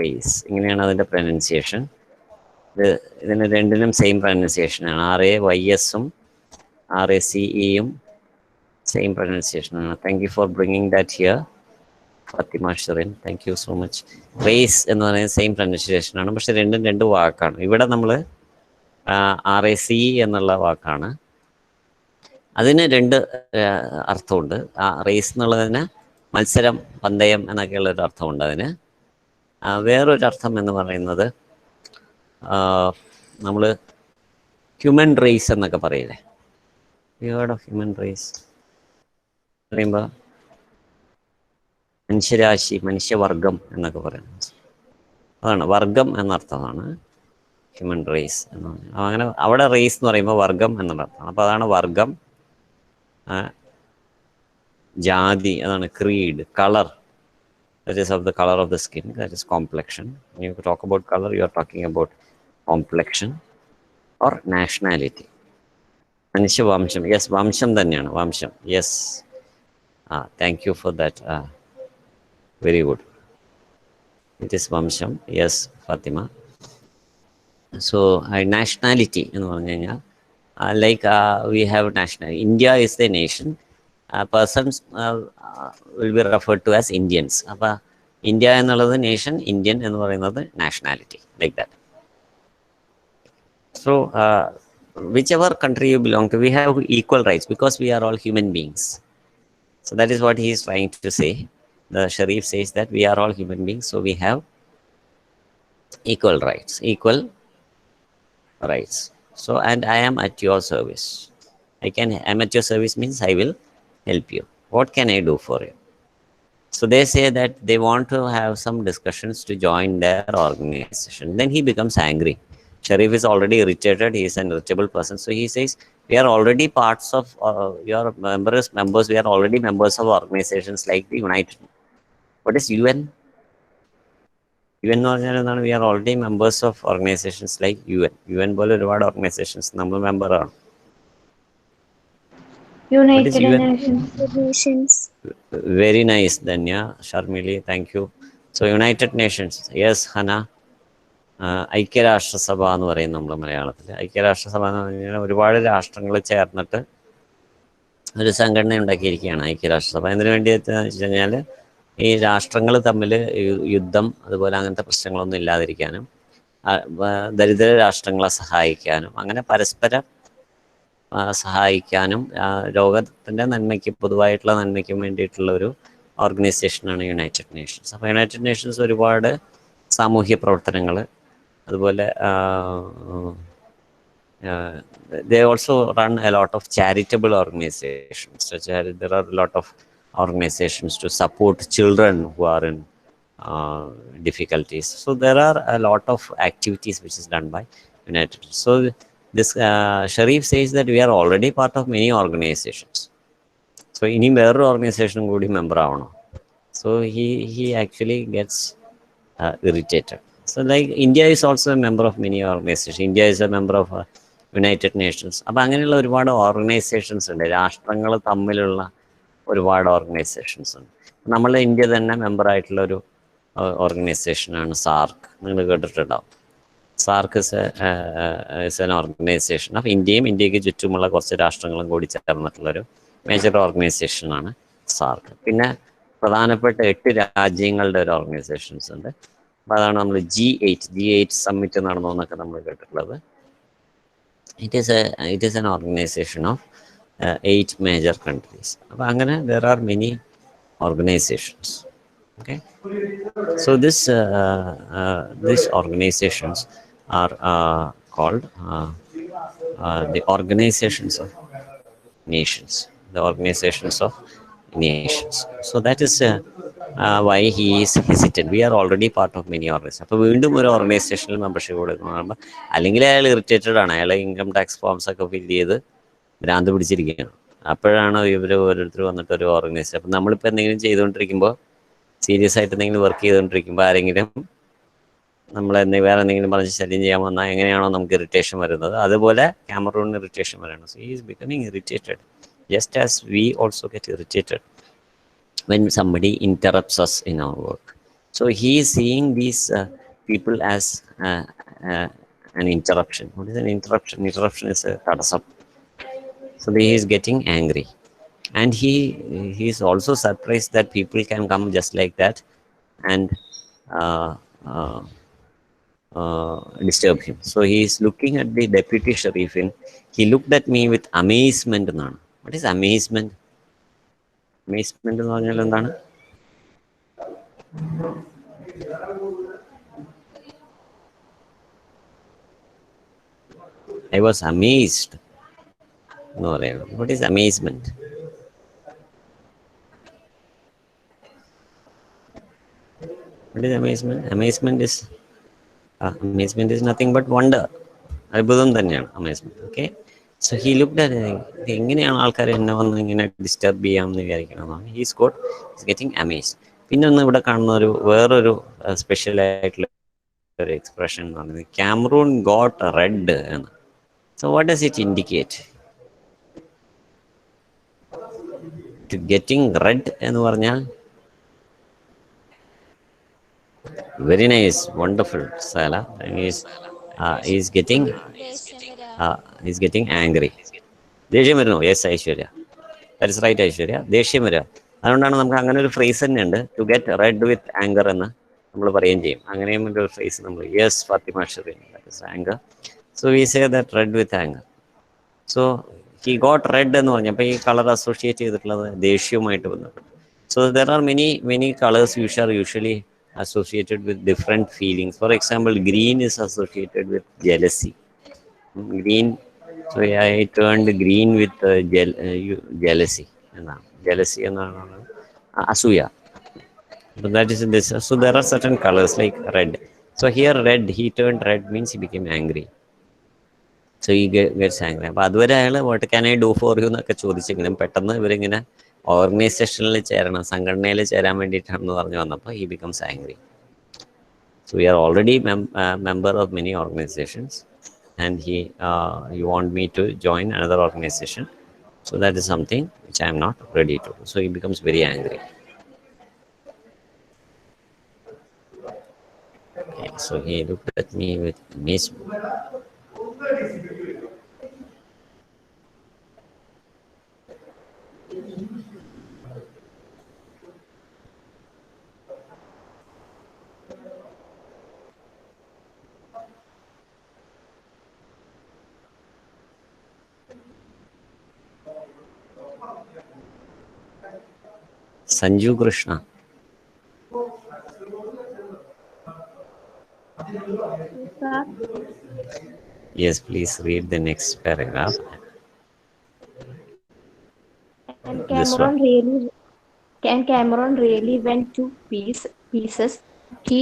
റേസ് ഇങ്ങനെയാണ് അതിൻ്റെ പ്രൊനൗൺസിയേഷൻ. ഇതിന് രണ്ടിനും സെയിം പ്രൊനൗൺസിയേഷൻ ആണ്. RAYSഉം RACEയും സെയിം പ്രൊനൗൺസിയേഷൻ ആണ്. Thank you for bringing that here, Fathima Sherin. Thank you so much. Race എന്ന് പറയുന്നത് സെയിം പ്രൊനൗൺസിയേഷൻ ആണ്, പക്ഷെ രണ്ടും രണ്ട് വാക്കാണ്. ഇവിടെ നമ്മൾ RACE എന്നുള്ള വാക്കാണ്. അതിന് രണ്ട് അർത്ഥമുണ്ട്. ആ റേസ് എന്നുള്ളതിന് മത്സരം, പന്തയം എന്നൊക്കെയുള്ളൊരു അർത്ഥമുണ്ട്. അതിന് വേറൊരു അർത്ഥം എന്ന് പറയുന്നത് നമ്മൾ ഹ്യൂമൻ റേസ് എന്നൊക്കെ പറയില്ലേ? വേർഡ് ഓഫ് ഹ്യൂമൻ റേസ് പറയുമ്പോൾ മനുഷ്യരാശി, മനുഷ്യവർഗം എന്നൊക്കെ പറയുന്നത് അതാണ്. വർഗം എന്നർത്ഥമാണ് ഹ്യൂമൻ റേസ് എന്ന് പറഞ്ഞാൽ. അങ്ങനെ അവിടെ റേസ് എന്ന് പറയുമ്പോൾ വർഗം എന്നുള്ള അർത്ഥമാണ്. അപ്പോൾ അതാണ് വർഗം. ജാതി അതാണ് creed. Colour, that is of the color of the skin, that is complexion. When you talk about color, you are talking about complexion or nationality. മനുഷ്യ വംശം, യെസ്, വംശം തന്നെയാണ്, വംശം. Yes, thank you for that. Very good. It is വംശം. Yes Fathima. So nationality എന്ന് പറഞ്ഞു കഴിഞ്ഞാൽ like we have nationality. India is the nation. Persons will be referred to as Indians. അപ്പോൾ ഇന്ത്യ എന്നുള്ളത് നേഷൻ, ഇന്ത്യൻ എന്ന് പറയുന്നത് nationality, like that. So whichever country you belong to, we have equal rights because we are all human beings. So that is what he is trying to say. The Sharif says that we are all human beings, so we have equal rights. So, and I am at your service. I'm at your service means I will help you. What can I do for you? So they say that they want to have some discussions to join their organization. Then he becomes angry. Sharif is already irritated. He is an irritable person. So he says, we are already parts of your members. We are already members of organizations like the United. What is UN? UN എന്ന് പറഞ്ഞാൽ എന്താണ്? We are already members of organizations like UN. UN പോലെ ഒരുപാട് organisations നമ്മൾ മെമ്പറാണ്. United Nations. Very nice, Danya, Sharmili, thank you. So United Nations, yes, Hana. ഐക്യരാഷ്ട്രസഭ എന്ന് പറയും നമ്മൾ മലയാളത്തിൽ. ഐക്യരാഷ്ട്രസഭ എന്ന് പറഞ്ഞാൽ ഒരുപാട് രാഷ്ട്രങ്ങൾ ചേർന്നിട്ട് ഒരു സംഘടന ഉണ്ടാക്കിയിരിക്കുകയാണ് ഐക്യരാഷ്ട്രസഭ. എന്തിനു വേണ്ടിയെന്ന് വെച്ച് കഴിഞ്ഞാൽ ഈ രാഷ്ട്രങ്ങൾ തമ്മിൽ യുദ്ധം അതുപോലെ അങ്ങനത്തെ പ്രശ്നങ്ങളൊന്നും ഇല്ലാതിരിക്കാനും ദരിദ്ര രാഷ്ട്രങ്ങളെ സഹായിക്കാനും അങ്ങനെ പരസ്പരം സഹായിക്കാനും ലോകത്തിൻ്റെ നന്മയ്ക്ക്, പൊതുവായിട്ടുള്ള നന്മയ്ക്കും വേണ്ടിയിട്ടുള്ള ഒരു ഓർഗനൈസേഷനാണ് യുണൈറ്റഡ് നേഷൻസ്. അപ്പോൾ യുണൈറ്റഡ് നേഷൻസ് ഒരുപാട് സാമൂഹ്യ പ്രവർത്തനങ്ങൾ, അതുപോലെ they also run a lot of charitable organizations. There are a lot of organizations to support children who are in difficulties. So there are a lot of activities which is done by United. So this Sharif says that we are already part of many organizations. So ഇനി വേറൊരു ഓർഗനൈസേഷനും കൂടി member ആവണം. So he actually gets irritated. So like India is also a member of many organizations. India is a member of United Nations. അപ്പോൾ അങ്ങനെയുള്ള ഒരുപാട് organisations ഉണ്ട്. രാഷ്ട്രങ്ങൾ തമ്മിലുള്ള ഒരുപാട് ഓർഗനൈസേഷൻസ് ഉണ്ട്. നമ്മൾ ഇന്ത്യ തന്നെ മെമ്പറായിട്ടുള്ള ഒരു ഓർഗനൈസേഷനാണ് സാർക്ക്. നിങ്ങൾ കേട്ടിട്ടുണ്ടാവും. സാർക്ക് ഇസ് എൻ ഓർഗനൈസേഷൻ ഓഫ് ഇന്ത്യയും ഇന്ത്യക്ക് ചുറ്റുമുള്ള കുറച്ച് രാഷ്ട്രങ്ങളും കൂടി ചേർന്നിട്ടുള്ളൊരു മേജർ ഓർഗനൈസേഷനാണ് സാർക്ക്. പിന്നെ പ്രധാനപ്പെട്ട 8 രാജ്യങ്ങളുടെ ഒരു ഓർഗനൈസേഷൻസ് ഉണ്ട്. അപ്പോൾ അതാണ് നമ്മൾ G8 സമ്മിറ്റ് നടന്നു എന്നൊക്കെ നമ്മൾ കേട്ടിട്ടുള്ളത്. It is an organization of 8 major countries. അപ്പോൾ അങ്ങനെ there are many organizations. Okay, so these organizations are called the organizations of nations. The organizations of nations. So that is why he is hesitant. We are already part of many organizations. അപ്പോൾ വീണ്ടും ഒരു ഓർഗനൈസേഷനിൽ membership കൊടുക്കണം. അല്ലെങ്കിൽ അയാൾ irritated ആണ്. അയാൾ income tax forms ഒക്കെ ഫില്ല് ചെയ്ത് ഭ്രാന്ത് പിടിച്ചിരിക്കുകയാണ്. അപ്പോഴാണ് ഇവർ ഓരോരുത്തർ വന്നിട്ട് ഒരു ഓർഗനൈസേഷൻ. അപ്പം നമ്മളിപ്പോൾ എന്തെങ്കിലും ചെയ്തുകൊണ്ടിരിക്കുമ്പോൾ, സീരിയസ് ആയിട്ട് എന്തെങ്കിലും വർക്ക് ചെയ്തുകൊണ്ടിരിക്കുമ്പോൾ ആരെങ്കിലും നമ്മളെ വേറെ എന്തെങ്കിലും പറഞ്ഞ് ശല്യം ചെയ്യാൻ വന്നാൽ എങ്ങനെയാണോ നമുക്ക് ഇറിറ്റേഷൻ വരുന്നത്, അതുപോലെ ക്യാമറൂണിന് ഇറിറ്റേഷൻ വരണം. So he is becoming irritated, just as we also get irritated when somebody interrupts us in our work. So he is seeing these people as an interruption. What is an interruption? Interruption is a tadasam. So he is getting angry, and he is also surprised that people can come just like that and uh, uh, disturb him. So he is looking at the deputy Sharif. He looked at me with amazement. What is amazement? Amazement എന്ന് പറഞ്ഞാൽ എന്താണ്? I was amazed. No, what is amazement? What is amazement? Amazement is nothing but wonder. അത്ഭുതം തന്നെയാണ് amazement. Okay. So he looked at it. എങ്ങനെയാണ് ആൾക്കാർ എന്നെ വന്ന് ഇങ്ങനെ ഡിസ്റ്റർബ് ചെയ്യാമെന്ന് വിചാരിക്കണമെന്നാണ്. He's getting amazed. പിന്നെ ഒന്ന് ഇവിടെ കാണുന്ന വേറൊരു സ്പെഷ്യൽ ആയിട്ടുള്ള ഒരു എക്സ്പ്രഷൻ എന്ന് പറയുന്നത് ക്യാമറൂൺ ഗോട്ട് റെഡ് എന്ന്. So what does it indicate? To getting red എന്ന് പറഞ്ഞാൽ very nice, wonderful, Sala. He's getting angry. ദേഷ്യം വരുന്നു. Yes Aishwarya, that is right Aishwarya. ദേഷ്യം വരിക. അതുകൊണ്ടാണ് നമുക്ക് അങ്ങനെ ഒരു ഫ്രേസ് തന്നെ ഉണ്ട്, to get red with anger എന്ന് നമ്മൾ പറയുകയും ചെയ്യും. അങ്ങനെയും ഒരു ഫ്രേസ് നമ്മൾ, yes Fathima Sherin, that is anger. So we say that red with anger. So he got red എന്ന് പറഞ്ഞപ്പോൾ ഈ കളർ അസോസിയേറ്റ് ചെയ്തിട്ടുള്ളത് ദേഷ്യവുമായിട്ട് ബന്ധപ്പെട്ട്. So there are many colours which are usually associated with different feelings. For example, green is associated with jealousy. Green, so I turned green with jealousy. Jealousy എന്നാണ് അസൂയ. But that is this. So there are certain colors like red. So here red, he turned red means he became angry. So he gets angry. അപ്പോൾ അതുവരെ അയാൾ what can I do for you എന്നൊക്കെ ചോദിച്ചെങ്കിലും പെട്ടെന്ന് ഇവരിങ്ങനെ ഓർഗനൈസേഷനിൽ ചേരണം, സംഘടനയിൽ ചേരാൻ വേണ്ടിയിട്ടാണെന്ന് പറഞ്ഞു വന്നപ്പോൾ he becomes angry. So we are already member of many organizations, and you want me to join another organization. So that is something which I am not ready to do. So he becomes very angry. Okay, so he looked at me with amazement. Sanju Krishna. Yes, please read the next paragraph. And Cameron really went to pieces. He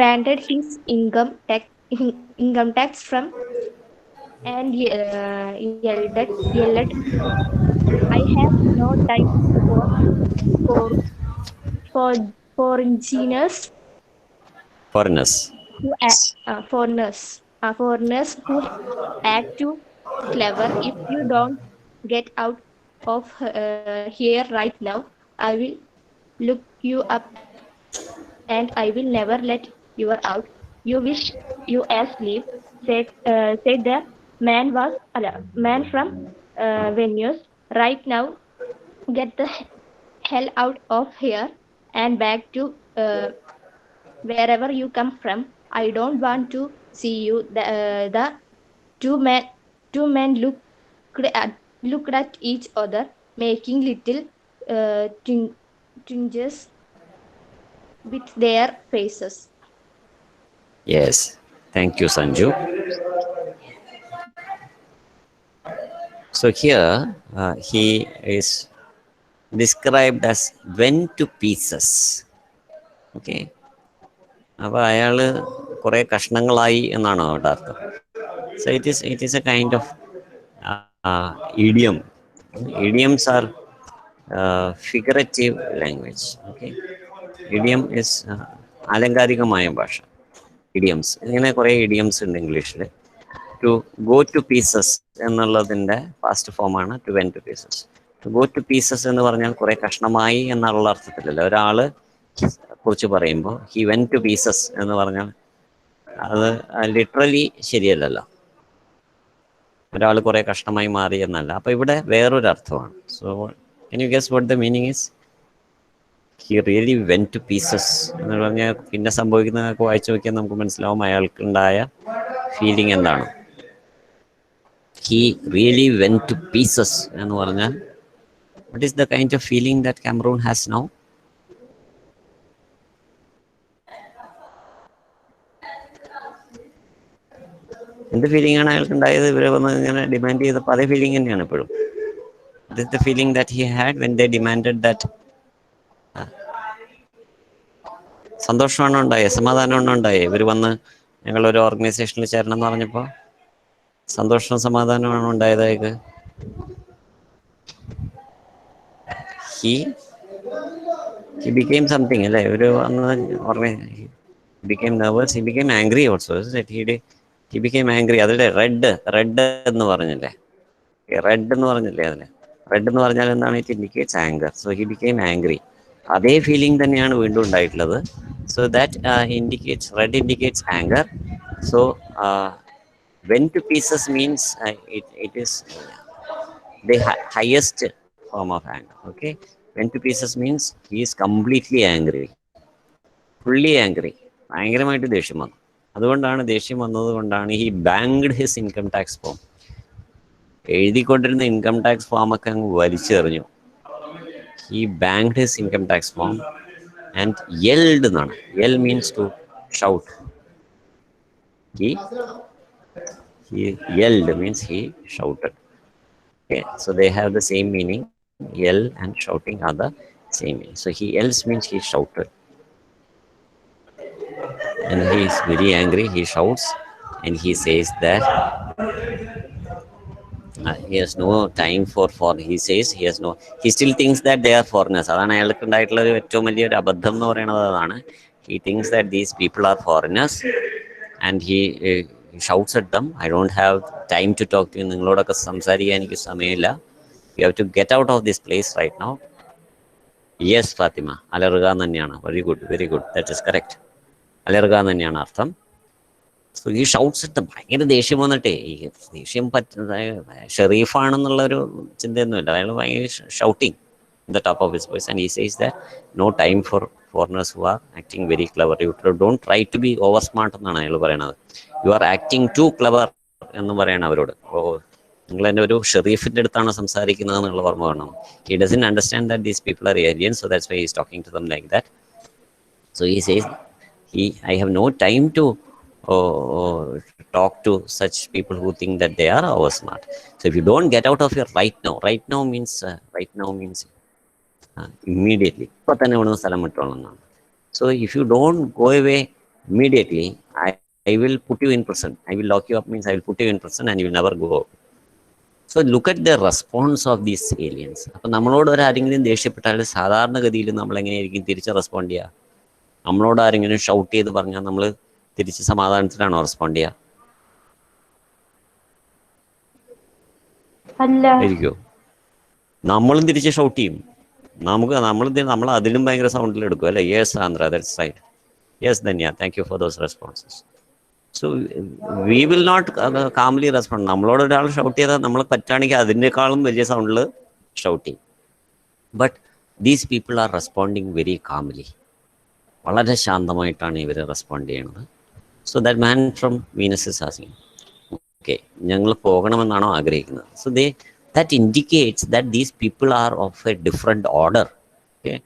banded his income tax from and yelled, I have no time for foreigners who act too clever. If you don't get out of here right now, I will look you up and I will never let you out. You wish you as leave, said the man from Venice. Right now, Get the hell out of here and back to wherever you come from. I don't want to see you. The two men two men looked at each other, making little twinges with their faces. Yes. Thank you, Sanju. So here he is described as went to pieces. Okay. അപ്പോൾ അയാൾ കുറേ കഷ്ണങ്ങളായി എന്നാണ് അവിടെ അർത്ഥം. So it is a kind of idiom. Idioms are figurative language. Okay. Idiom is ആലങ്കാരികമായ ഭാഷ. Idioms ഇങ്ങനെ കുറേ ഇഡിയംസ് ഉണ്ട് ഇംഗ്ലീഷിൽ. ടു ഗോ ടു പീസസ് എന്നുള്ളതിൻ്റെ ഫാസ്റ്റ് ഫോമാണ് to went to pieces. To go to pieces എന്ന് പറഞ്ഞാൽ കുറേ കഷ്ണമായി എന്നുള്ള അർത്ഥത്തിലല്ല. ഒരാൾ കുറിച്ച് പറയുമ്പോൾ ഹി വെൻ ടു പീസസ് എന്ന് പറഞ്ഞാൽ അത് ലിറ്ററലി ശരിയല്ലല്ലോ. ഒരാൾ കുറേ കഷ്ണമായി മാറി എന്നല്ല. അപ്പോൾ ഇവിടെ വേറൊരു അർത്ഥമാണ്. So can you guess what the meaning is? He really went to pieces എന്ന് പറഞ്ഞാൽ പിന്നെ സംഭവിക്കുന്നതൊക്കെ വായിച്ചു നോക്കിയാൽ നമുക്ക് മനസ്സിലാവും അയാൾക്കുണ്ടായ ഫീലിംഗ് എന്താണ്. He really went to pieces എന്ന് പറഞ്ഞാൽ what is the kind of feeling that Cameron has now? എന്ത് ഫീലിംഗ് ആണ് അയാൾക്കുണ്ടായത്? ഇവരെ വന്ന് ഇങ്ങനെ ഡിമാൻഡ് ചെയ്തപ്പോൾ അതേ ഫീലിംഗ് തന്നെയാണ് ഇപ്പോഴും. This the feeling that he had when they demanded that. സന്തോഷമാണോ ഉണ്ടായേ? സമാധാനമാണോ ഉണ്ടായേ? ഇവർ വന്ന് ഞങ്ങളൊരു ഓർഗനൈസേഷനിൽ ചേരണം എന്ന് പറഞ്ഞപ്പോൾ സന്തോഷവും സമാധാനമാണോ ഉണ്ടായത് അയാൾക്ക്? ഹി ബിക്കെയിം സംതിങ് അല്ലേ? ഒരു വന്ന് became nervous, he became angry also. He became angry. അതിലെ റെഡ് എന്ന് പറഞ്ഞില്ലേ? റെഡ് എന്ന് പറഞ്ഞില്ലേ? അതിന് റെഡ് എന്ന് പറഞ്ഞാൽ എന്താണ്? It indicates anger. So he became angry. അതേ ഫീലിംഗ് തന്നെയാണ് വീണ്ടും ഉണ്ടായിട്ടുള്ളത്. So that indicates, red indicates anger. So went to pieces means it is the highest form of anger. Okay, went to pieces means he is completely angry, fully angry. ഭയങ്കരമായിട്ട് ദേഷ്യം വന്നു. അതുകൊണ്ടാണ് ദേഷ്യം വന്നത് കൊണ്ടാണ് he banged his income tax form. എഴുതിക്കൊണ്ടിരുന്ന income tax ഫോമൊക്കെ അങ്ങ് വലിച്ചെറിഞ്ഞു. He banged his income tax form and yelled എന്നാണ്. Yell means to shout. He yelled means he shouted. Okay, so they have the same meaning. Yell and shouting are the same meaning. So he yells means he shouted. And he is very angry, he shouts, and he says that he has no time for he says he still thinks that they are foreigners. അതാണ് അയാൾക്ക് ഉണ്ടായിട്ടുള്ള ഏറ്റവും വലിയൊരു അബദ്ധം എന്ന് പറയുന്നത് അതാണ്. He thinks that these people are foreigners and he shouts at them, I don't have time to talk to you. നിങ്ങളോടൊക്കെ സംസാരിക്കാൻ എനിക്ക് സമയമില്ല. You have to get out of this place right now. Yes, Fathima, അലറുക എന്ന് തന്നെയാണ്. Very good, that is correct. അലറുക എന്ന് തന്നെയാണ് അർത്ഥം. സോ ഈ ഷൗട്ട്സ് ഇട്ട് ഭയങ്കര ദേഷ്യം വന്നിട്ടേ, ഈ ദേഷ്യം ഷെറീഫാണെന്നുള്ളൊരു ചിന്തയൊന്നുമില്ല. അയാൾ ഭയങ്കര shouting in the top of his voice, and he says that no time for foreigners who are acting very clever. You don't try to be over smart എന്നാണ് അയാൾ പറയണത്. You are acting too clever എന്ന് പറയണം അവരോട്. അപ്പോൾ നിങ്ങൾ എൻ്റെ ഒരു ഷെറീഫിൻ്റെ അടുത്താണ് സംസാരിക്കുന്നത് എന്നുള്ള ഓർമ്മ വേണം. He doesn't understand that these people are aliens, so that's why he is talking to them like that. So he says I have no time to talk to such people who think that they are over smart. So if you don't get out of your right now means immediately. ഇപ്പോൾ തന്നെ ഇവിടുന്ന് സ്ഥലം വിട്ടോളണം എന്നാണ്. So if you don't go away immediately, I will put you in prison. I will lock you up means I will put you in prison and you will never go out. So look at the response of these aliens. അപ്പോൾ നമ്മളോട് ആരെങ്കിലും ദേഷ്യപ്പെട്ടാൽ സാധാരണഗതിയിൽ നമ്മൾ എങ്ങനെയായിരിക്കും തിരിച്ച് respond ചെയ്യുക? നമ്മളോട് ആരെങ്കിലും ഷൗട്ട് ചെയ്ത് പറഞ്ഞാൽ നമ്മൾ തിരിച്ച് സമാധാനത്തിലാണോ റെസ്പോണ്ട് ചെയ്യുക? ആയിരിക്കുമോ? നമ്മളും തിരിച്ച് ഷൗട്ട് ചെയ്യും. നമ്മൾ അതിലും ഭയങ്കര സൗണ്ടിൽ എടുക്കും അല്ലേ? Yes Andhra, that's right. Yes Dhanya, thank you for those responses. So we will not calmly respond. നമ്മളോട് ഒരാൾ ഷൗട്ട് ചെയ്താൽ നമ്മൾ പറ്റുകയാണെങ്കിൽ അതിനേക്കാളും വലിയ സൗണ്ടിൽ ഷൗട്ട് ചെയ്യും. But these people are responding very calmly. വളരെ ശാന്തമായിട്ടാണ് ഇവർ റെസ്പോണ്ട് ചെയ്യുന്നത്. So that man from Venus is asking, okay, ഞങ്ങൾ പോകണമെന്നാണോ ആഗ്രഹിക്കുന്നത്? So that indicates that these people are of a different order, okay,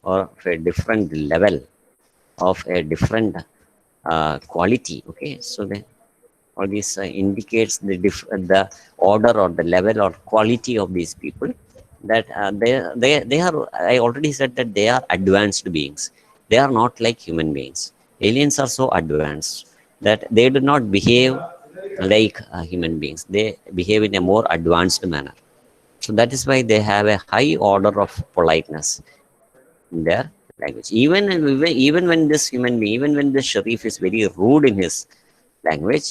or of a different level, of a different quality, okay. So all this indicates the order or the level or quality of these people, that they are, I already said that they are advanced beings. They are not like human beings. Aliens are so advanced that they do not behave like human beings. They behave in a more advanced manner. So that is why they have a high order of politeness in their language. Even when this human being, even when the Sharif is very rude in his language,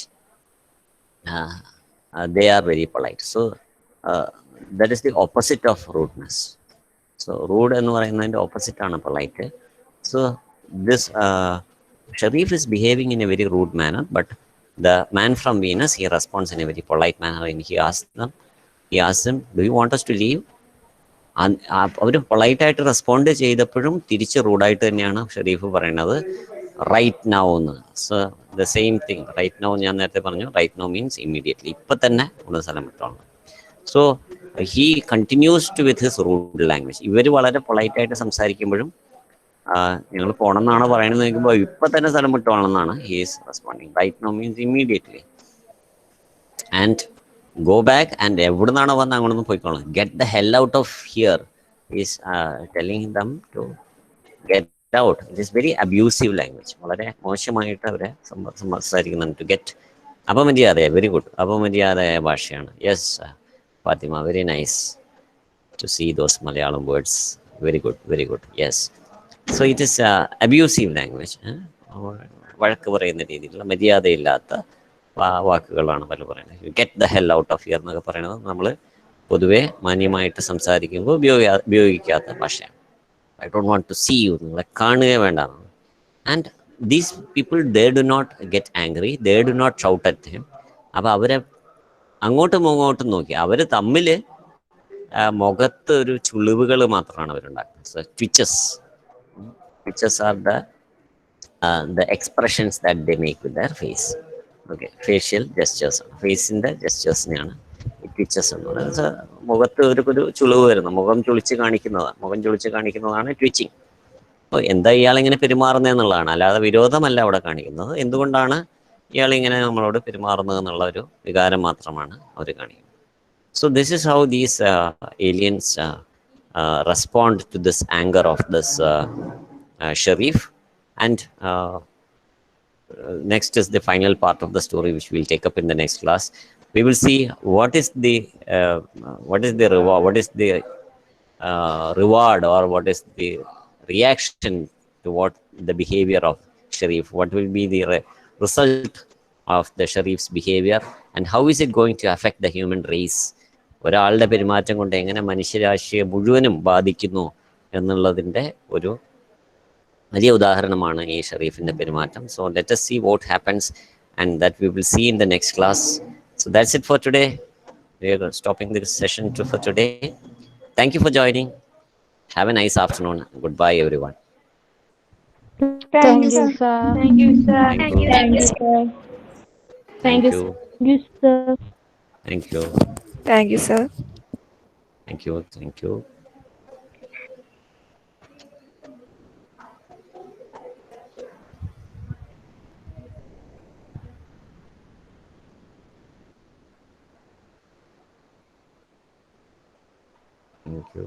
uh, they are very polite. So uh, that is the opposite of rudeness. So rude എന്ന് പറയുന്നതിൻ്റെ opposite ആണ് polite. So this Sharif is behaving in a very rude manner, but the man from Venus, he responds in a very polite manner, and he asks them, do you want us to leave? അവർ പൊളൈറ്റായിട്ട് respond ചെയ്തപ്പോഴും തിരിച്ച് റൂഡായിട്ട് തന്നെയാണ് sheriff പറയുന്നത്, right now എന്ന്. So the same thing, right now ഞാൻ നേരത്തെ പറഞ്ഞു, റൈറ്റ് നൗ മീൻസ് ഇമ്മീഡിയറ്റ്ലി, ഇപ്പം തന്നെ ഒന്ന് സ്ഥലം വിട്ടോളാം. So he continues to with his rude language. ഇവർ വളരെ പൊളൈറ്റായിട്ട് സംസാരിക്കുമ്പോഴും ഞങ്ങൾ പോകണം എന്നാണോ പറയണമെന്ന് ചോദിക്കുമ്പോൾ ഇപ്പം തന്നെ സ്ഥലം വിട്ടോളണം എന്നാണ് he's responding. Right now means immediately. And go back, and എവിടുന്നാണോ വന്ന് അങ്ങോട്ടൊന്ന് പോയിക്കോളാം. Get the hell out of here is telling them to get out. It is very abusive language. വളരെ മോശമായിട്ട് അവരെ സംസാരിക്കുന്നുണ്ട്. To get അപമര്യാദയായ, വെരി ഗുഡ്, അപമര്യാദയായ ഭാഷയാണ്. Yes Fathima, very nice to see those Malayalam words. Very good, very good. Yes. So it is abusive language. വഴക്ക് പറയുന്ന രീതിയിലുള്ള മര്യാദയില്ലാത്ത വാക്കുകളാണ് പല പറയുന്നത്. Get the hell out of here എന്നൊക്കെ പറയുന്നത് നമ്മൾ പൊതുവെ മാന്യമായിട്ട് സംസാരിക്കുമ്പോൾ ഉപയോഗിക്കാത്ത ഭാഷയാണ്. I don't want to see you, നിങ്ങളെ കാണുക വേണ്ട. And these people, they do not get angry, they do not shout at him. അപ്പോൾ അവരെ അങ്ങോട്ടും ഇങ്ങോട്ടും നോക്കി അവർ തമ്മിൽ മുഖത്ത് ഒരു ചുളിവുകൾ മാത്രമാണ് അവരുണ്ടാക്കുന്നത്. ട്വിച്ചസ് R the expressions that they make with their face. Okay, facial gestures, ഫേസിൻ്റെ ജസ്റ്റേഴ്സിനെയാണ് ഈ ട്വിച്ചസ് എന്ന് പറയുന്നത്. മുഖത്ത് ഒരു ചുളിവ് വരുന്നത്, മുഖം ചുളിച്ച് കാണിക്കുന്നതാണ് ട്വിച്ചിങ്. അപ്പോൾ എന്താ ഇയാളിങ്ങനെ പെരുമാറുന്നതെന്നുള്ളതാണ്, അല്ലാതെ വിരോധമല്ല അവിടെ കാണിക്കുന്നത്. എന്തുകൊണ്ടാണ് ഇയാളിങ്ങനെ നമ്മളോട് പെരുമാറുന്നത് എന്നുള്ള ഒരു വികാരം മാത്രമാണ് അവർ കാണിക്കുന്നത്. So this is how these aliens respond to this anger of this Sharif. And next is the final part of the story, which we'll take up in the next class. We will see what is the reward, what is the reward, or what is the reaction to what the behavior of Sharif, what will be the result of the Sharif's behavior, and how is it going to affect the human race. ഒരാളുടെ പെരുമാറ്റം കൊണ്ട് എങ്ങനെ മനുഷ്യരാശിയെ മുഴുവനും ബാധിക്കുന്നു എന്നുള്ളതിൻ്റെ ഒരു വലിയ ഉദാഹരണമാണ് ഈ ഷെരീഫിൻ്റെ പെരുമാറ്റം. So let us see what happens, and that we will see in the next class. So that's it for today. We are stopping this session for today. Thank you for joining. Have a nice afternoon. Goodbye, everyone. Thank you, sir. Thank you, sir. Thank you. Thank you, sir. Thank you. Thank you, sir. Thank you. Thank you, sir. Thank you. Thank you. Thank you.